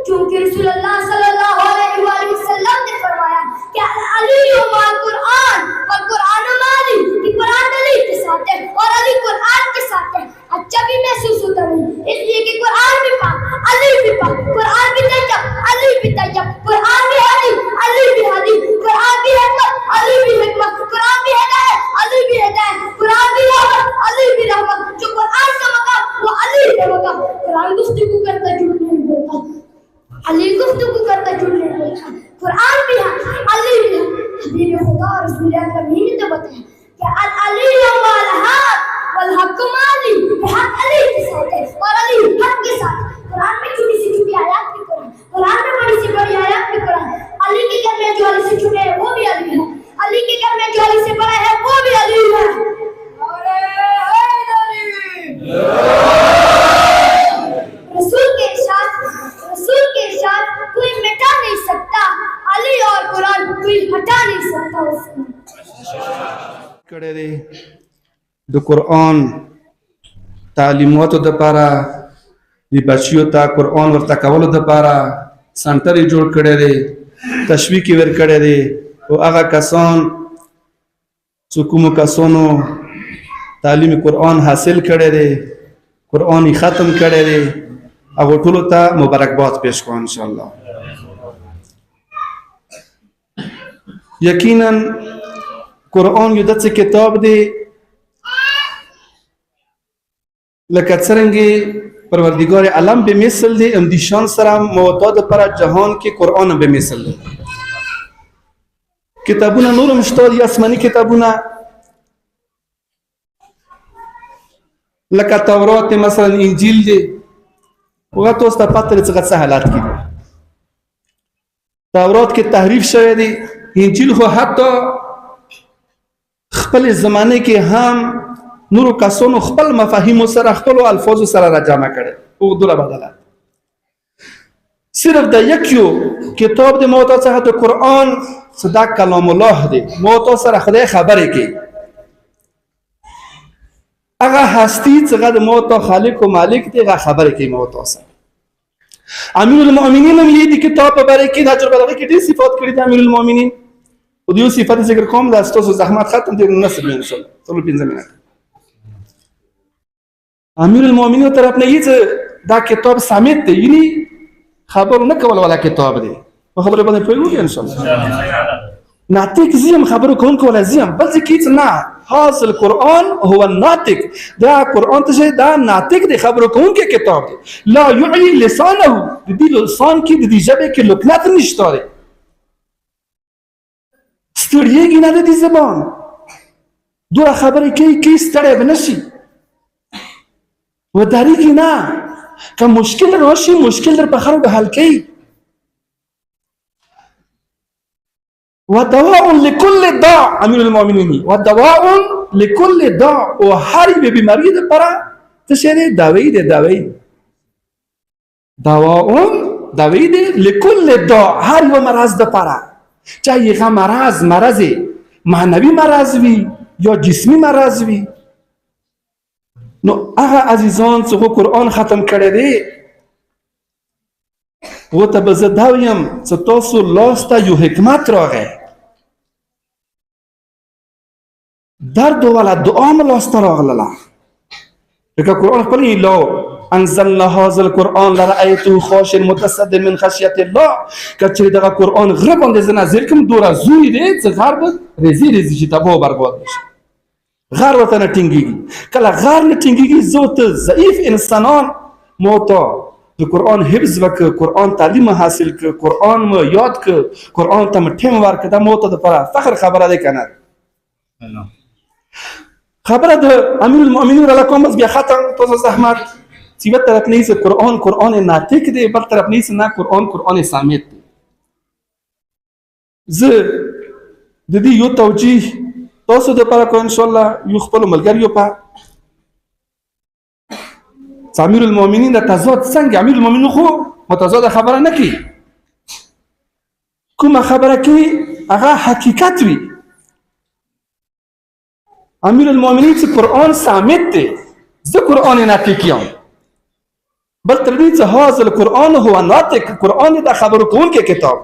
क्योंकि रसूलुल्लाह सल्लल्लाहु अलैहि वसल्लम ने फरमाया कि अली माल कुरान और कुरान माली, कि कुरान अली के साथ है और अली कुरान के साथ है। अच्छा भी महसूस होता नहीं, इसलिए कि कुरान भी पाक, अली भी पाक, कुरान भी तैयब, अली भी तैयब, कुरान भी हादी, अली भी हादी, कुरान भी हिकमत, अली भी हिकमत, कुरान भी हिदायत, अली भी हिदायत, कुरान भी रहमत, अली भी रहमत। जो कुरान का मकाम वो अली का मकाम। कुरान गुफ्तगू करता झूठ नहीं बोलता, अली गुफ्तगू करता झूठ नहीं बोलता। कुरान भी है, अली भी है। हबीब खुदा रसूल अकरम ने तो बताया कि अली वाल हक वल हक माली, हक अली के साथ है और अली हक के साथ। कुरान में छोटी सी छोटी आयत भी कुरान, कुरान में बड़ी सी बड़ी आयत भी कुरान। अली के घर में जो अली से छोटे है वो भी अली है, अली के घर में जो अली से बड़ा है वो भी अली है। रसूल के इरशाद कोई मिटा नहीं सकता, अली और कुरान कोई हटा नहीं सकता उससे। करे दे दो कुरान तालीमत द पारा दी बच्चियों ता कुरान वर्ता कवल द पारा सेंटर जोड़ करे दे, तशवीकी वर करे दे। वो आगा कसान सुकुम कसानो तालीम कुरान हासिल करे दे, कुरान ही ख़त्म करे दे। अब टुलो ता मुबारकबाद पेश को इंशाअल्लाह। यकीनन कुरान युद्ध से किताब दे लकसरंगे परवरदिगार आलम बेमिसल दे, अमदिशान सरा मोतद पर जहान के कुरान बेमिसल दे। किताबुना नूर मुश्तद आसमानी किताबुना लका तौरात मसलन इंजील दे वक्त उस पत्र सहालात की तौरात के तहरीफ शवे दे, इंजील हो हत्ता खपल ज़माने के हम नूर कसों खपल मफाहिम सर खपल अल्फाज सर राजामा करे वो दुला बदला सिर्फ द यकियो किताब दे मौत से तो कुरान सदा कलामुल्लाह दे मौत सर खुदा खबर के अगर हस्ती जगह मौत खालिक व मालिक दे खबर के मौत से अमीरुल मोमिनीन में ये दी किताब पर बारे की हजर बदले की दी सिफात करी थी अमीरुल मोमिनीन وديو صفات ذكر قوم لا استوصوا زحمات ختم دير النصب ان شاء الله طلب بين زمانات امير المؤمنين ترى अपने ये دا किताब सामित थे यानी खबर न कवल वाला किताब दे वो खबर बदल पड़ेगी इंशाल्लाह नातिक زيم خبره كون ولا زيم بس كيت نا خاص القران هو الناطق دا قران تجي دا ناطق دي خبره كون के किताब لا يعي لسانه دي لسان की دي जबे के लुकनात निश्तरे ستړيږي نه د زبان دوه خبرې کوي ستړی به نشي ودارېږي نه که مشکل راشي مشکل در په خلکو حل کوي ودواء لكل داء امیر المؤمنین ودواء لكل داء او هر یوه بیماری دپاره څه شی دی دوايي دی دوايي دواء دی لكل داء هر یوه مرض دپاره चाहे ये मराज है मानवी मराज भी या जिस्मी मराज भी नो आगा अजीजान से वो कुरान खत्म करे दे वो तब ज़दावियम सतोसु लास्ता यू हिकमत रोगे दर्द वाला दुआ में लास्ता रोगला लेकिन कुरान पढ़ी लो أنزلنا هذا القرآن لرأيته خاشعا متصدعا من خشية الله كتشري دغا قرآن غربان دي نازل كم دورا زوي دي غرب رزي شي تبو برباد بشه غار وطن تنگيگي كلا غار نتنگيگي زوت ضعيف انسانان موتا القرآن حفظ وك قرآن تعليم حاصل ك قرآن ما ياد ك قرآن تم ټیم ورک دا موتا د پر فخر خبره ده کنه خبره ده امير المؤمنين لكم بس بیا ختم تو زحمت سی طرف نہیں سے قرآن ناطق دے بل طرف نہیں سے نہ قرآن سامت دے ز ددی یو توجیه تاسو د پاره کو ان شاء الله یو خپل ملګریو په امیر المؤمنین د تضاد څنګه امیر المؤمنین خو متضاد خبره نه کوي کومه خبره کوي هغه حقیقت وي امیر المؤمنین چې قرآن ثابت دی زه قرآن ناطق یم بل تر دې چې هاذا القرآن هو ناطق قرآن د خبرو کوونکی کتاب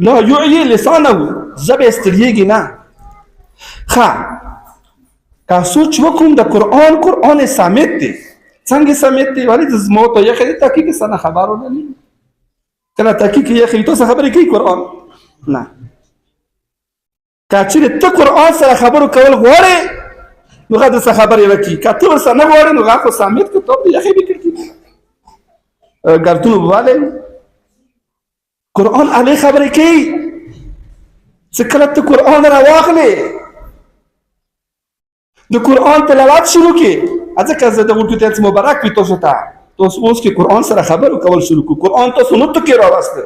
لا یعی لسانه زبه استریږي نه ښه که سوچ وکړم د قرآن ثابت دی څنګه ثابت دی ولی د زما ته یخې تحقیق سره خبرو نه ني کله تحقیق یخې ته خبرې کوي قرآن نه کچې ته قرآن سره خبرو کول غواړي نو غواړي څه خبرې وکړي کته ورسره نه غواړي نو غواړي ثابت کتاب دی یخې به کړي ګرځونو بواله قرآن علی خبرې کوي چې کله ته قرآن راواخلې د قرآن تلاوت شروع کی ځکه زه د ورته ته مبارک وي تاسو ته تاسو اوس کې قرآن سره خبرو کول شروع کو قرآن تاسو نو ته کې راوسته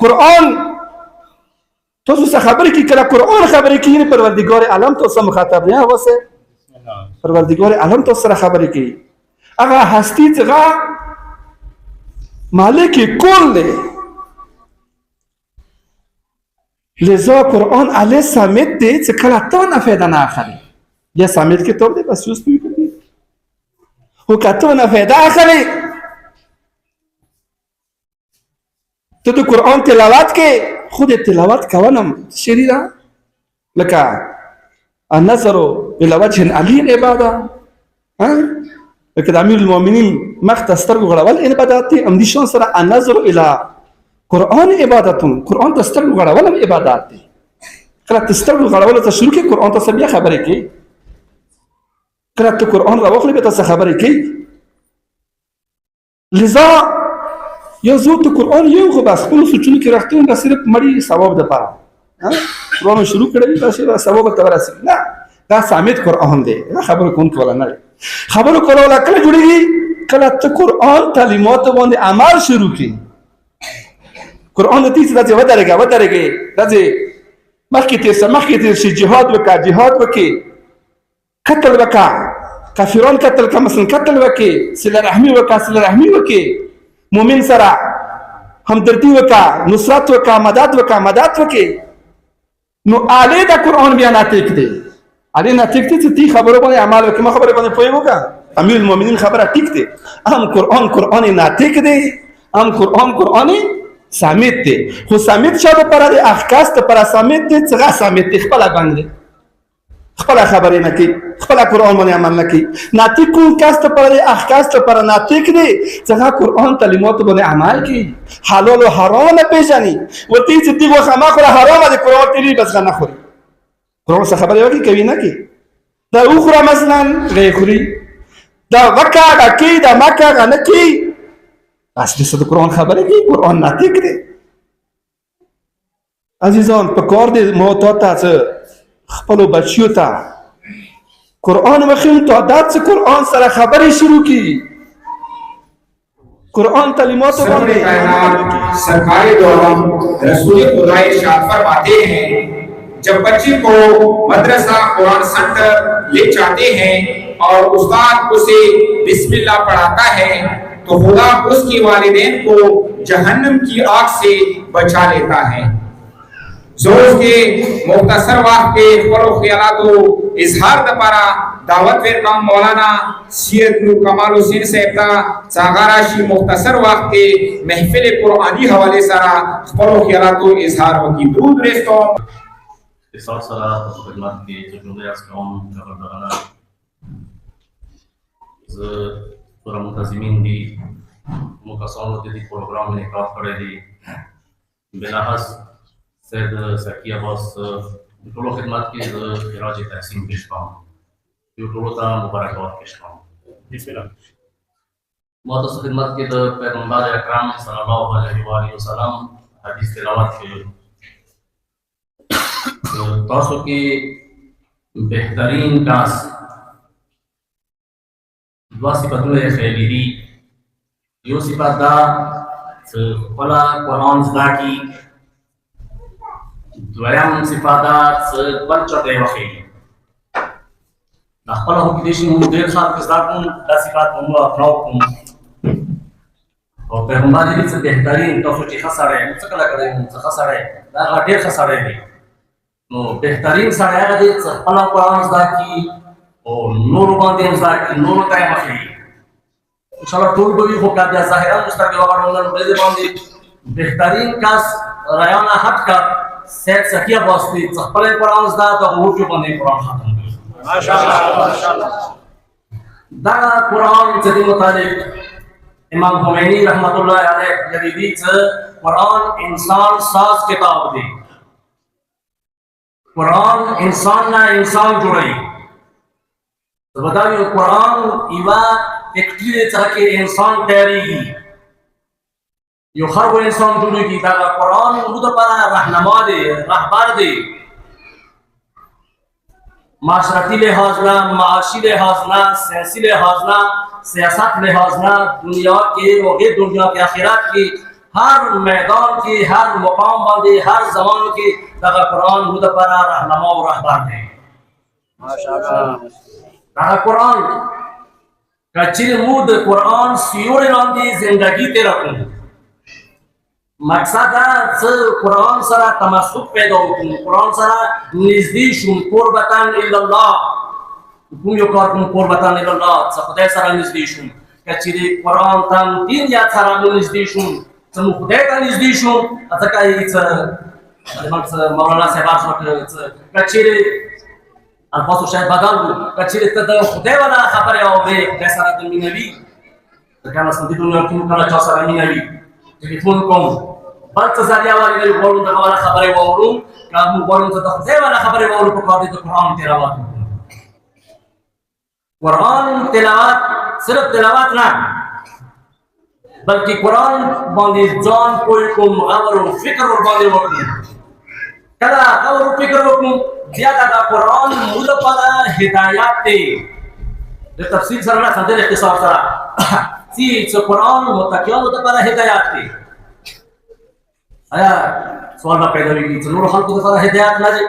قرآن تاسو سره خبرې کی کله قرآن خبرې کی پروردگار عالم تاسو مخاطب نه واسه پروردگار عالم تاسو سره خبرې کی هغه هستی څنګه مالک کل دی لذا قرآن علی ثابت دی چې کله ته نه فایده نه اخلي یا ثابت کتاب دی بس یوز پی کړی هو کته نه فایده اخلي ته د قرآن تلاوت کې خود تلاوت کوونم شریرا لکه النظر الى وجه علي عباده ها لکه د امیر المؤمنین مخ تسترګو غړول عبادت دي ام دي شون سره النظر الى قرآن عبادتون قرآن تسترګو غړول عبادت دي کله تسترګو غړول ته شروع کې قرآن ته بیا خبرې کوي کله ته قرآن راوخلې به تاسو خبرې کوي لذا یو زه ته قرآن یو خو بس خپل سوچونه کې راځم دا صرف مړی ثواب ده پاره قرآن شروع کړی دا صرف ثواب ته ورسې نه دا ثابت قرآن دی دا خبره کوم کوله نه خبره کوله کله جوړیږي کله ته قرآن تعلیمات باندې عمل شروع کړي قرآن دې څه راځي ودرېږي راځي مخکې تیر شي جهاد وکړي قتل وکا کافرون قتل کا مثلا قتل وکي صله رحمی وکي مؤمن سره همدردی وکا نصرت وکا مدد وکي نو اله دا قرآن بیا ناطق دی اله ناطق دی چې تی خبرو باندې عمل وکي ما خبره باندې پوي وکا امیر المؤمنین خبره ټیک دی هم قرآن ناطق دی هم قرآن ثابت دی خو ثابت شاده پر د احکاس ته پر ثابت دی څنګه ثابت خپل باندې خپل خبرې نه کوي خپل قرآن باندې عمل نه کوي ناطق کوم کاست پر احکاس ته پر ناطق دی څنګه قرآن تعلیمات باندې عمل کوي حلال او حرام نه پیژني وتی چې دی خو ما خو حرام دي قرآن تیری بس نه خوري قرآن څه خبرې وکي کوي نه کوي دا اخرى مثلا غیر خوري دا وکا دا کی دا مکا نه کوي اصلي څه قرآن خبرې کوي قرآن ناطق دی عزیزان په کار دي مو ته خپل بچیو ته قرآن وخیم تو عادت سے قرآن سره خبریں شروع کی قرآن تعلیمات سرکار دو عالم رسول خدا ارشاد فرماتے ہیں جب بچے کو مدرسہ قرآن سنٹر لے جاتے ہیں اور استاد اسے بسم اللہ پڑھاتا ہے تو خدا اس کی والدین کو جہنم کی آگ سے بچا لیتا ہے زوز کے مختصر وقت کے خبر و خیالات و اظہار دپارا دعوت ویرکام مولانا سید نور کمال حسین صاحب تا ساغاراشی مختصر وقت کے محفل قرآنی حوالے سارا خبر و خیالات و اظہار وکی درود رستوں احساس صلاة و خدمات کی جنوبی اسکرام خبردارانا پورا منتظمین دی مکسانو دی پروگرام میں نکاح کرے دی بناحس سید سکی عباس ټولو خدمات کې خراج تحسین پیش کوم یو ټولو ته مبارکباد پیش کوم بسم الله مقدس خدمت کې د پیغمبر اکرم صلی الله علیه و آله وسلم حدیث تلاوت کې تاسو کې بهترین کاس دوا صفاتونه خیلی دي یو صفات دا خپل قرآن زده کی دویم صفات بل چټه وخی د خپل هو کې شي مو ډیر ښه کړه کوم د صفات مو اپناو کوم او پیغمبر دې څه بهترین تاسو چې خساره څه کله کړی څه خساره دا ډیر خساره دی نو بهترین سره هغه دې چې خپل قرآن زده کی او نور باندې زده کی نور ته مخې ان شاء الله ټول به خو کا بیا ظاهرا مستقل وګړو نن دې باندې بهترین کس رایانه حق کا سید سکیه واسطه خپل قرآن زده ته هو چې باندې قرآن ختم ماشاءالله دا قرآن چې متعلق امام خمینی رحمت الله علیه جدیدی چې قرآن انسان ساز کتاب دی قرآن انسان نه انسان جوړي تو بتائیے قرآن ایوا فیکٹری دے چاہ کے انسان تیاریږي یو خر انسان جوړيږي دا قرآن موږ لپاره راهنما دی رهبر دی معاشرتی لحاظ نه معاشی لحاظ نه سیاسی لحاظ نه سیاست لحاظ نه دنیا کے اور غیر دنیا کے آخرت کی ہر میدان کی ہر مقام باندې ہر زمان کی دا قرآن موږ لپاره راهنما او رهبر دی ماشاءالله دا قرآن کچیر موږ د قرآن سیوري لاندې زندگی تیر کړو مقصد دا چې قرآن سره تمسک پیدا وکړو قرآن سره نږدې شو قربتان الی الله کوم یو کار کوم قربتان الی الله چې خدای سره نږدې شو کچیر قرآن تم دین یا سره نږدې شو چې خدای ته نږدې شو ځکه چې مولانا صاحب څه کچیر الفاظ شاید بدل کچیر ته د خدای ولا خبره اورې د سره د مینوي ځکه نو سندې دنیا کې کله چا سره مینوي ټلیفون کوم بل څه ځای والی دی ورو د ولا خبره وورو کوم ورو ته د خدای ولا خبره وورو په کار دي د قرآن تلاوت قرآن تلاوت صرف تلاوت نه بلکې قرآن باندې ځان کوئی کوم غور او فکر ور باندې وکړي کله غور او فکر وکړو بیا دا قرآن موږ لپاره هدایت دی د تفصیل سره نه څنګه اختصار سره چې قرآن متقیانو لپاره هدایت دی آیا سوال ما پیدا ویږي چې نور خلکو لپاره هدایت نه دی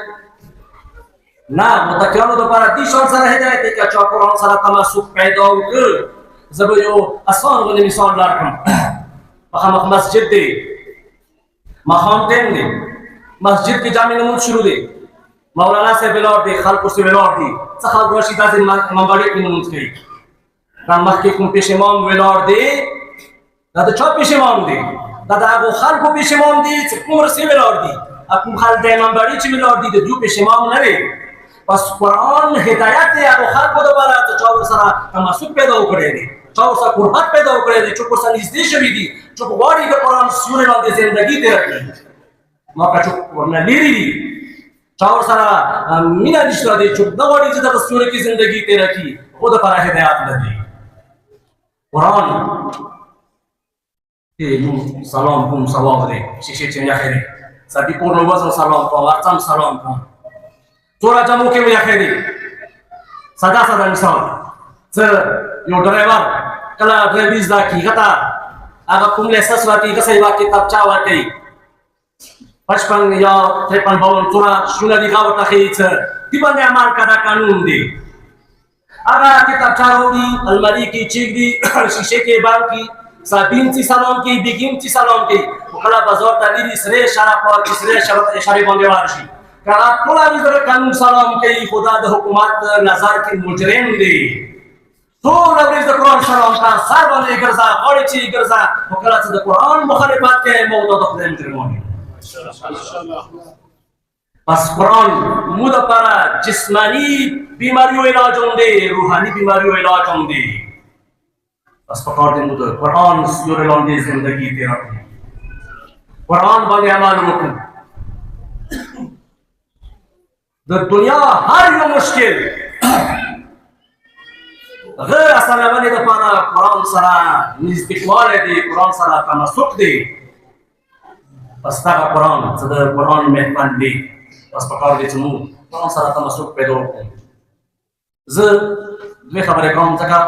نه متقیانو لپاره دې شان سره هدایت دی چې قرآن سره تمسک پیدا وکړي زه به یو اسان غوندې مثال درکړم مخامخ مسجد دی ماښام ټیم دی مسجد کې جامع نماز شروع دی مولانا صاحب ولاړ دی خلکو سره ولاړ دي څه خلک راشي داسې امامباړي کې لمونځ کوي دا مخکې کوم پیش امام ولاړ دی دا د چا پیش امام دی دا د هغو خلکو پیش امام دی چې کوم رسې ولاړ دي کوم خلک د امامباړي چې ولاړ دي د دوی پیش امام نه دی پس قرآن هدایت دی هغو خلکو دپاره چې چا ورسره تمسک پیدا وکړی دی چا ورسره قربت پیدا وکړی دی چې ورسره نږدې شوي دي چې غواړي د قرآن سیوري لاندې زندګي تېره کړي ما که چې ورنه لرې دي چا ورسره مینه نشته دی چې نه غواړي چې دغه سیوري کې زندګي تېره کړي خو دپاره هدایت نه دی قرآن که سلام کوم ثواب دی شیشې چې یخې دی سړي کور نو وزم سلام کوم ورته سلام کوم څومره جمع کې مې یخې دی ساده ساده مثال څه یو ډرایور کله ډرایوي زده کړي هغه کوم لیسنس ورکړي هغه صحیح کتابچه ورکړي 55 یا 53 باون څومره شونه دي هغه ورته ښیي چې دې باندې عمل کا دا قانون دی هغه کتابچه راوړي الماري کې چیږدي شیشې کې بند کړي صابین چې سلام کوي بیګیم چې سلام کوي کله بازار ته لري سره اشاره پر سره اشاره باندې ورشي کله ټول دې قانون سلام کوي خدا د حکومت نظر کې مجرم دی ټول ورځ د قرآن سلام کا سر باندې ګرځا اوري چې ګرځا کله چې د قرآن مخالفت کوي موږ د خدای مجرمون پس قرآن موږ لپاره جسمانی بیماریو علاج دی روحاني بیماریو علاج دی پس پکار دې موږ قرآن سیوري لاندې زندگی تېره کړو قرآن باندې عمل وکړو د دنیا هر یو مشکل غیر اسانوالي دپاره قرآن سره نزدیکوالی دی قرآن سره تمسک دی پس دغه قرآن چې د قرآن محفل دی پس پکار دې چې موږ قرآن سره تمسک پیدا وکړو زه دوې خبرې کوم ځکه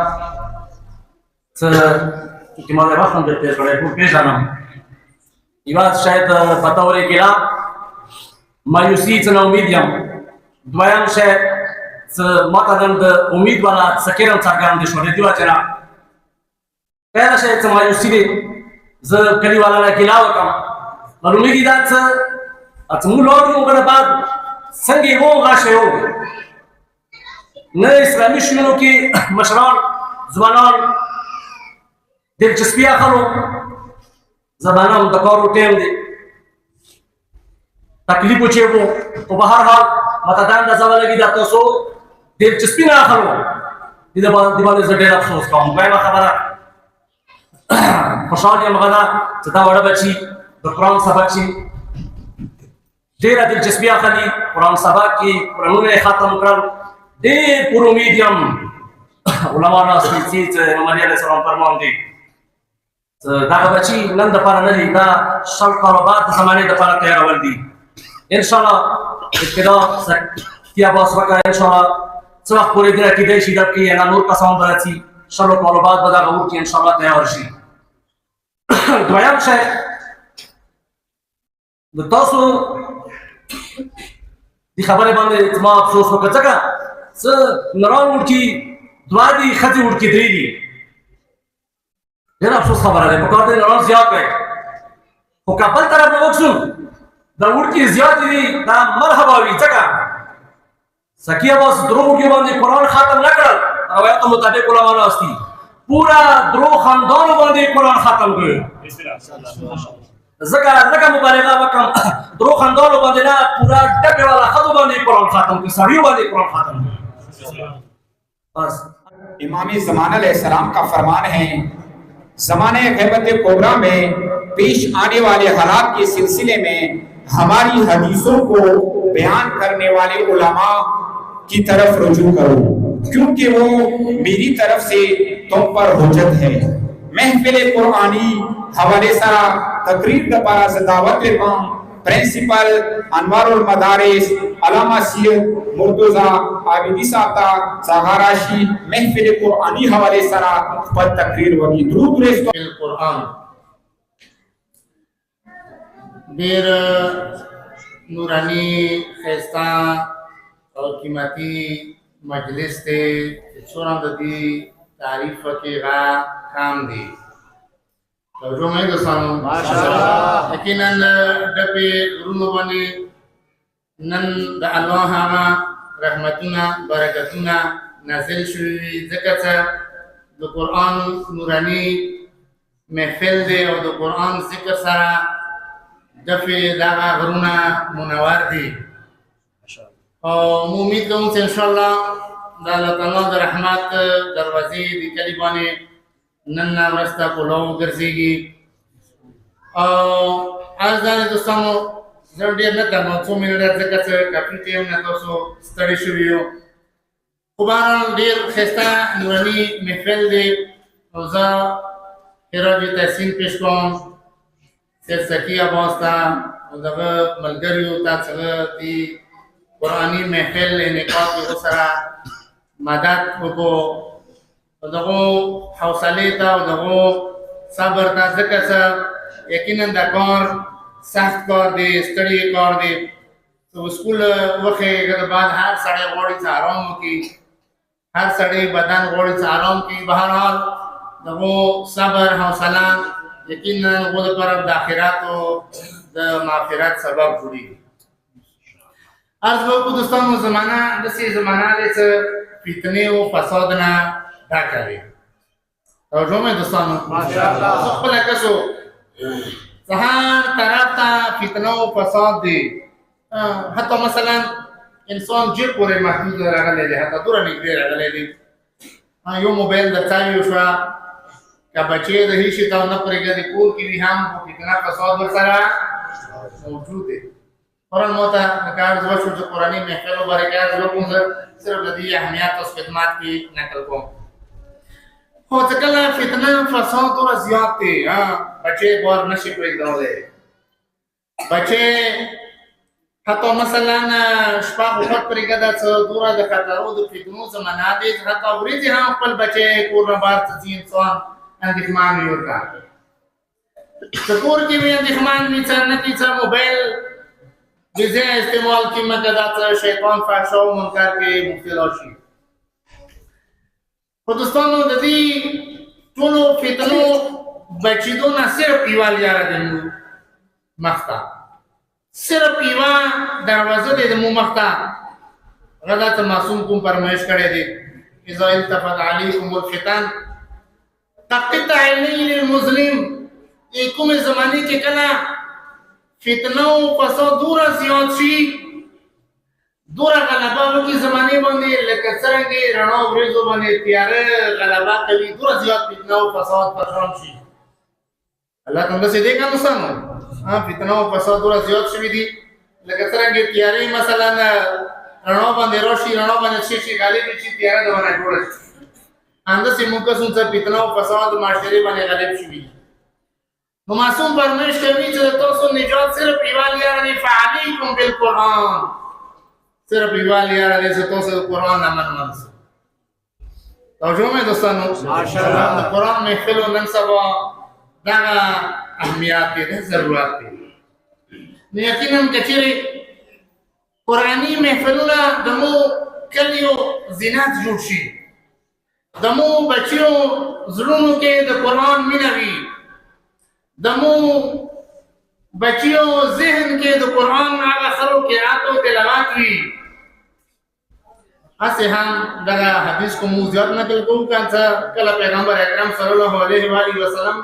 چې ما د وخت هم درته کړی ټول پېژنم یوه شاید په طور ګیلا مایوسي څه نه امید یم. دویم شی څه ماته نن د امید والا څه کرم څرګند شو د دې وجې نه. پهله شی څه مایوسي دی زه کلیوالا نه ګیله وکړم معلومېږي دا څه موږ لوړ یو بعد څنګه یې وو هغه شی وو. نه اسلامي شنونو کې مشران ځوانان دلچسپي اخلو زبانان د کارو ټیم دی تکلیف چې وو خو به هر حال ماته دا اندازه ولګي دا تاسو دلچسپي نه اخلو دې باندې زه ډېر افسوس کوم. وایم خبره خوشحال یم هغه ده چې دا وړه بچي د قرآن سبق چې ډېره دلچسپي اخلي قرآن سبق کې قرآنونه یې ختم کړل ډېر پر امید یم علما ناست دي چې امام علي علیه السلام فرمان دی دغه بچي نن دپاره نه دي دا 100 کاله بعد د زمانې دپاره تیارول دي. انشاءالله ابتدا سکتي عباس وکړه انشاءالله څه وخت پورې دې کېدی شي دا کې یا نور کسان به راځي 100 کالو بعد به دغه وکړي انشاءالله تیار شي. دویم شی د تاسو دې خبرې باندې زما افسوس وکړه ځکه څه نران وړکي دوه دي ښځې وړکي درې دي ډېر افسوس خبره ده پکار دی نران زیات دی خو که بل طرف نه وکړو دا وړکي زیاتې دي دا مرحبا وي ځکه سکي عباس درو وړکي باندې قرآن ختم نه کړل روایتو مطابق علما ناست دي پورا درو خاندانو باندې قرآن ختم کړ. ځکه مبالغه وکړم درو خاندانو باندې نه پورا ډبې والا ښځو باندې قرآن ختم کړ سړیو باندې قرآن ختم کړ. بس इमाम ज़मान अलैहिस्सलाम का फरमान है ज़माने ग़ैबत कुबरा में पेश आने वाले हालात के सिलसिले में हमारी हदीसों को बयान करने वाले उलमा की तरफ रुजू करो क्योंकि वो मेरी तरफ से तुम पर हुज्जत है. महफिल कुरानी हवाले सरा तकरीर दपारा से दावत लेकाम प्रिंसिपल अनवारुल मदारिस अलामा सैयद मुर्तजा आबिदी साहब सहाराशी महफिल कुरानी हवाले सरा पर तकरीर वकी दुरूद रेस्तों कुरान देर नूरानी खैस्ता और कीमती मजलिस थे दी तारीफ के काम दी जो मैं दोस्तों माशाअल्लाह यकीनन डबे रुनवानी नन द अल्लाह रहमतुना बरकतुना नाजिल शुई ज़कता द कुरान नूरानी महफिल दे और द कुरान ज़िक्र सारा दफे दागा गरुना मुनवर दी और उम्मीद करूँ से इंशाअल्लाह अल्लाह ताला द रहमत दरवाजे दी कलीबाने नन्ना रास्ता को लो गर्जेगी और आज जाने दोस्तों जरूरी न करना 2 मिनट ज़कता काफी टाइम न तो सो स्टडी शुरू खुबान देर खस्ता नूरानी महफिल दे रोज़ा हिराजी तहसीन पेश कौन से सकिया बास्ता उधर मलगरियो ता चलती कुरानी महफिल निकाल के सारा मदद को उधरो हौसले ता उधरो सब्र ता ज़कता यकीनन दकार सख्त कर दे स्टडी कर दे तो स्कूल वखे के बाद हर साढ़े बॉडी से आराम की हर साढ़े बदन बॉडी से आराम की बहरहाल वो सब्र हौसला यकीनन वो पर दाखिरात द माफिरत सबब जुड़ी अर्ज़ को दोस्तों ज़माना दसी ज़माना ले फितने व फसाद ना ढाकरे और जो मैं दोस्तों माशाअल्लाह खुला कसो सहार तरफता फितना व फसाद दे हतो मसलन इंसान जे पूरे महदूद रहा ले ले हतो दूर निकले रहा ले ले यो मोबाइल दचाई उशरा का बच्चे रही शिता न परेगा दे कोल की भी हम फितना फसाद वसरा मौजूद है और मोता नकार जो जो कुरानी महफिल व बरकत लोगों से सिर्फ लदी अहमियत और खिदमत की नकल को हो सकला फितना फसाद तो ज्यादा हां बच्चे और नशे पे एकदम ले बच्चे हतो मसलन शपा वक्त परिगदा से दूर द खतरो द फितनो जमाना दे हतो वृद्धि हम पल बच्चे को बार तजी इंसान अंदिखमान योगा सकोर की भी अंदिखमान भी चलने की मोबाइल جزء استعمال کی مقدات شیطان فحشا و منکر کے مبتلا شي خو دوستانو د دې ټولو فتنو بچیدو نه صرف یوه لاره ده مو مخته صرف یوه دروازه ده د مو مخته هغه ته معصوم کوم فرمایش کړی دی اذا التفت علیکم الفتن تقطع عینی للمظلم کومې زمانې کې کله فتنه او فساد دوره زیات شي دوره غلبه وکړي زمانې باندې لکه څرنګه رڼا ورېځو باندې تیاره غلبه کوي دوره زیات فتنه او فساد پرشان شي الله څنګه سي دې کوم سم فتنه او فساد دوره زیات شوي دي لکه څرنګه تیارې مثلا رڼا باندې راشي رڼا باندې شي غالب شي تیاره د باندې جوړ شي اندسې موږ څنګه فتنه او فساد معاشري باندې غالب شي نو معصوم فرمایش کوي چې تاسو نجات صرف ایوال یاره فعلیکم بالقرآن صرف ایوال یاره چې تاسو قرآن امن منسو توجه مې دوستانو ماشاءالله د قرآن محفل نن سبا دا اهمیت دي ضرورت دي نو یقینا کچېرې قرآني محفلونه د مو کلیو زینت جوړ شي د مو بچیو زړونو کې د قرآن مینه وي دمو بچیو ذهن کې د قرآن هغه خرو قرات او تلاوت وي اسه هم دا حدیث کو مو زیات نقل کوم کله کله پیغمبر اکرم صلی الله علیه و آله وسلم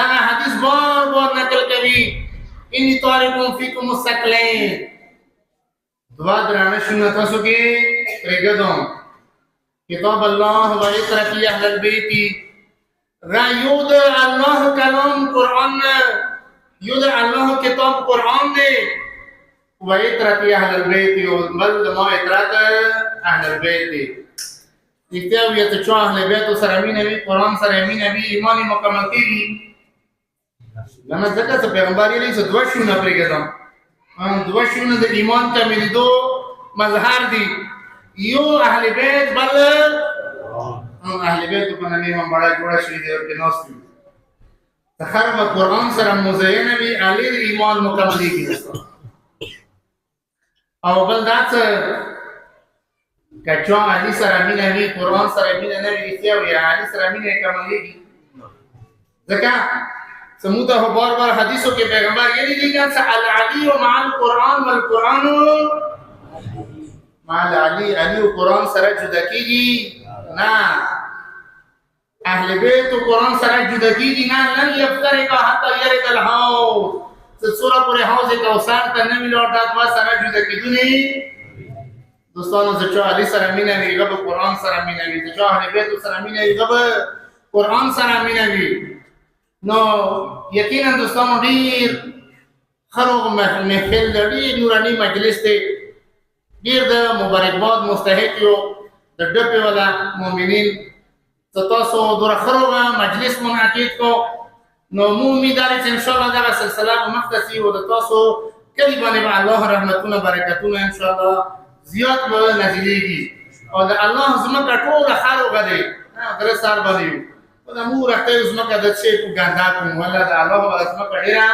دا حدیث بار بار نقل کوي انی طارقون فیکم الثقلین دعا درانه شنو تاسو کې پرګدم کتاب الله و اطرفی اهل البیت یود الله کلام قرآن یود الله کتاب قرآن دے و اطرتی اہل البیت و بل ما اطرت اہل البیت دے اکتیاویت چو اہل بیت و سرمی نبی قرآن سرمی نبی ایمانی مکمل کی لما ذکر سے پیغمباری لی سے دوشون اپری گزم دوشون دے ایمان کا ملی دو مظہر دی یو اہل بیت بل اهل بیت په نامه هم بڑا جوړه شوې ده او نوستي تخر و قرآن سره مزینه وي علی ایمان مکملېږي او بل دا څه کچو علی سره مینه وي قرآن سره مینه نه وي رښتیا وي علی سره مینه کملېږي ځکه سموته هو بار بار حدیثو کې پیغمبر یې دي چې العلی مع القرآن والقرآن مع العلی علی او قرآن سره جدا کېږي نه اهل بیت و قرآن سره جدا کېږي نه لن یفترقا حتی یرد الحوض چې څومره پورې حوض کوثر ته نه وي لوټ دا دوه سره جدا کېدونې دوستانو چې چا علي سره مینه وي هغه به قرآن سره مینه وي چې چا اهل بیت سره مینه وي هغه به قرآن سره مینه وي نو یقینا دوستانو ډېر ښه محفل دی ډېر نوراني مجلس دی ډېر د مبارکباد مستحق یو د ډپې والا مؤمنین تاسو دوره خروغه مجلس منعقد کو نو مو امیدوار چې ان شاء الله دا سلسله مختصي او د تاسو کلی باندې الله رحمتونه برکتونه ان شاء الله زیات به نازلېږي او د الله زمکه ټول خروغه دی درې سال باندې او د مو راته زمکه د شي کو ګندا کوم ولا د الله زمکه ډیره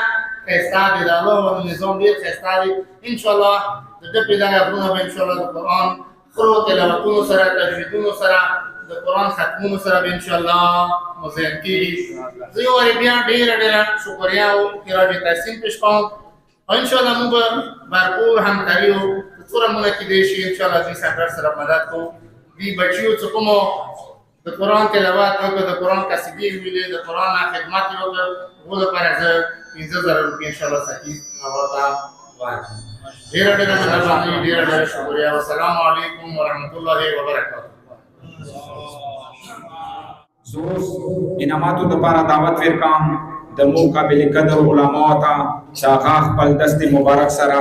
خسته دی د الله نظام ډیر خسته دی ان شاء الله د دې په ځای غوونه ان شاء الله د قرآن خرو تلاوتونو سره تجویدونو سره د قرآن ختمونو سره به ان شاء الله مزین کیږي زه یو بیا ډېر شکریا او خراج تحسین پیش کوم او ان شاء الله موږ بھرپور همکاري او څوره مونږ کې دي شي ان شاء الله دې سره سره مدد کوو دې بچیو چې کومو د قرآن تلاوت وکړه د قرآن قصیدې ویلې د قرآن خدمت وکړه هغه لپاره زه 15000 روپۍ ان شاء الله ساتي ورته وایم ډېر مهرباني ډېر شکریا والسلام علیکم ورحمۃ اللہ وبرکاتہ زوس انعاماتو دپاره دعوت ورکام د مو قابل قدر علما ته چې هغه خپل دست مبارک سره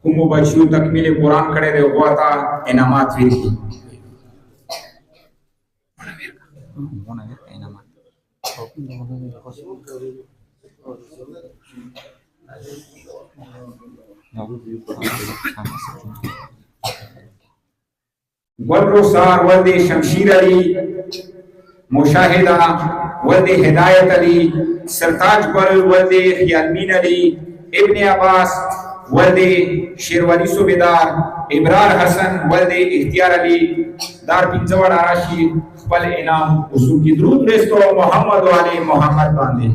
کومو بچیو تکمیل قرآن کړی دی هغو ته انعامات ورکړي ول رخسار ولد شمشیر علی مشاهده ولد هدایت علی سرتاج گل ولد خیالمین علی ابن عباس वल्दे शेरवाली सूबेदार इब्रार हसन वल्दे इख्तियार अली दार पिंजवाड़ा राशि पल इनाम उसूल की दुरूद रेस्तो मोहम्मद वाले मोहम्मद बांधे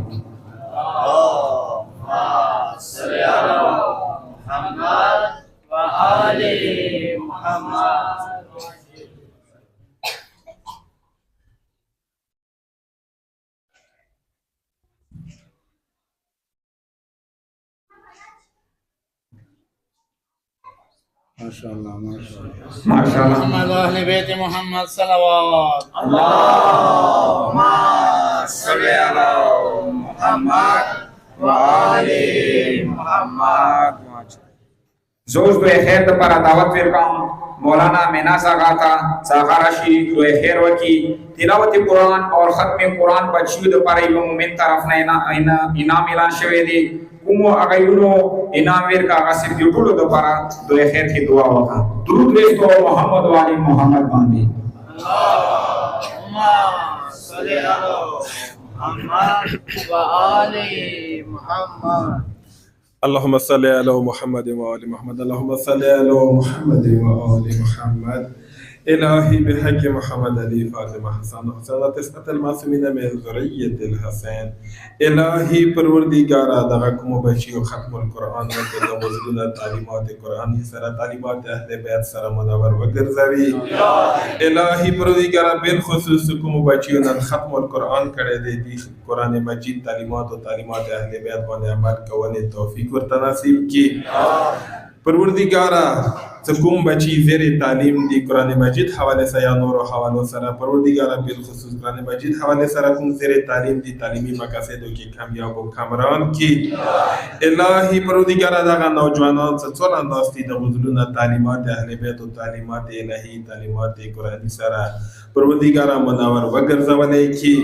माशाअल्लाह माशाअल्लाह माशाअल्लाह محمد أهل بيت محمد صلوات اللهم صل على محمد وآل محمد زوج دو خیر د پر دعوت ورکم مولانا مینا सागा था सागाराशी दो खैर वकी तिलावत कुरान और खत्म कुरान बच्चियों द पर यो मोमिन तरफ ने इनाम ऐलान शवे दे कुमो अगयुनो इनाम वर का आसिफ जुटुलो द पर दो खैर की दुआ वका दुरूद रेस्तो मोहम्मद वाली मोहम्मद बांधी اللهم صل على محمد وآل محمد اللهم صل على محمد وآل محمد اللهم صل على محمد وآل محمد إلهي بحق محمد علي فاطمة حسن حسين وتسعة المعصومين من ذرية الحسين إلهي پروردگارا دغکم بچی و ختم القرآن و تدوزلون تعلیمات قرآن سر تعلیمات اهل بیت سر منور و گرزوی إلهي پروردگارا بالخصوص کم بچی و ختم القرآن کرے دے دی قرآن مجید تعلیمات و تعلیمات اهل بیت بان عمل کونے توفیق و تناسیب کی پروردگارا سکوم بچی زیر تعلیم دی قرآن مجید حوالے سے یا نور و حوالوں سرا پروردگارا بالخصوص قرآن مجید حوالے سرا کم زیر تعلیم دی تعلیمی مقاصدوں کی کامیاب و کامران کی الہی پروردگارا داغا نوجوانان سے چولا ناستی دا غزلون تعلیمات اہل بیت و تعلیمات الہی تعلیمات قرآنی سرا پروردگارا منور وگر زولے کی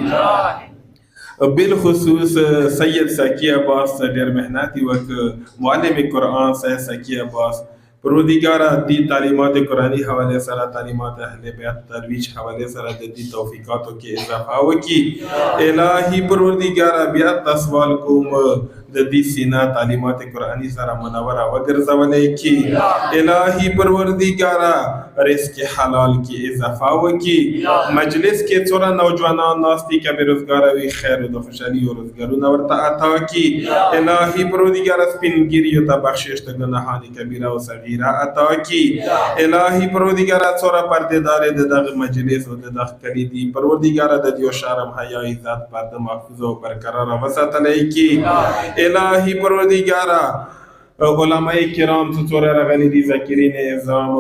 بالخصوص سید ساکی عباس دیر محناتی وقت معلم قرآن سید ساکی عباس پروردگارا دی تعلیمات قرآنی حوالے سرا تعلیمات اہل بیت ترویج حوالے سرا دی توفیقاتوں کے اضافہ وکی الہی پروردگارا بیات تسوال کوم دی سینا تعلیمات قرآنی سرا منورہ وگر زولے کی الہی پروردگارا رزق حلال کی اضافہ وکی مجلس کے چورا نوجوانان ناستی کا بیروزگارا وی خیر و خوشحالی و روزگارو نورتا عطا کی الہی پروردگارا سپنگیریو تا بخشش تا گناہانی کبیرہ و صغیرہ عطا کی الہی پروردگارا چورا پردیدار دداغ مجلس و دداغ کلیدی پروردگارا ددیو شارم حیائی ذات پرد محفوظ و برقرار وسط علیہ کی الہی پروردگارا علماء کرام چورا رغلی دی ذکرین اعظام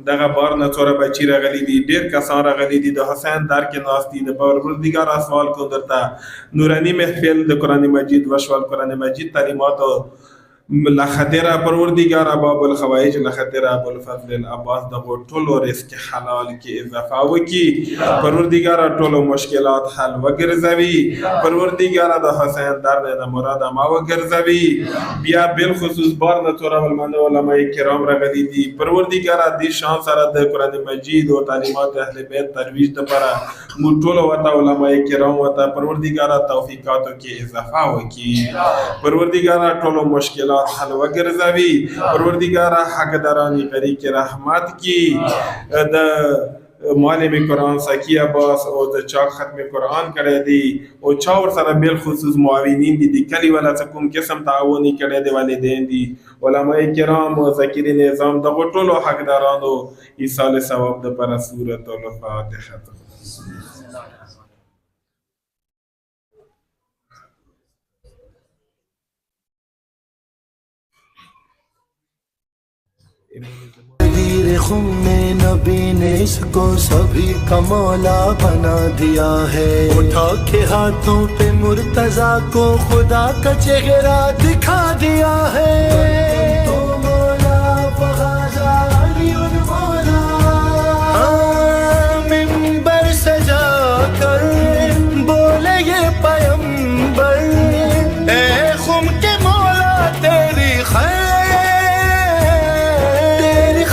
دغه بار نه چوره بچی راغلی دی ډیر کسان راغلی دی د حسین دار کې ناستی د پروردگار سوال کو درتا نورانی محفل د قران مجید وشوال قران مجید تعلیمات لخطره پروردگار باب الخوائج لخطره ابو الفضل العباس دغه ټولو رزق حلال کې اضافه وکي پروردگار ټولو مشکلات حل وګرځوي پروردگار د حسین دار نه مراد ما وګرځوي بیا بالخصوص بار نه تور علماء کرام راغلي دي پروردگار دې شان سره د قران مجید او تعلیمات اهل بیت ترویج لپاره موږ ټول وتا علماء کرام وتا پروردگار توفیقاتو کې اضافه وکي پروردگار ټولو مشکلات حل وگرزوی پروردگارا حق درانی غریق رحمت کی دا معلم قرآن ساکی عباس او دا چاک ختم قرآن کرے دی او چاور سر بالخصوص معاونین دی کلی والا سکم قسم تعاونی کرے دی والدین دی علماء کرام و ذکرین نظام دا غطولو حق درانو ایسال ثواب دا پر سورت الفاتحہ वीर खुम ने नबी ने इसको सभी का मौला बना दिया है उठा के हाथों पे मुर्तजा को खुदा का चेहरा दिखा दिया है तो मौला बगाजा अली और मौला मिंबर सजा कर बोले ये पैगंबर ए खुम के मौला तेरी खैर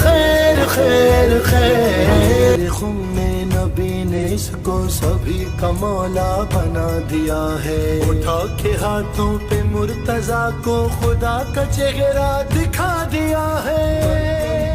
खैर खैर तेरे खून में नबी ने इसको सभी का मौला बना दिया है। उठा के हाथों पे मुर्तजा को खुदा का चेहरा दिखा दिया है।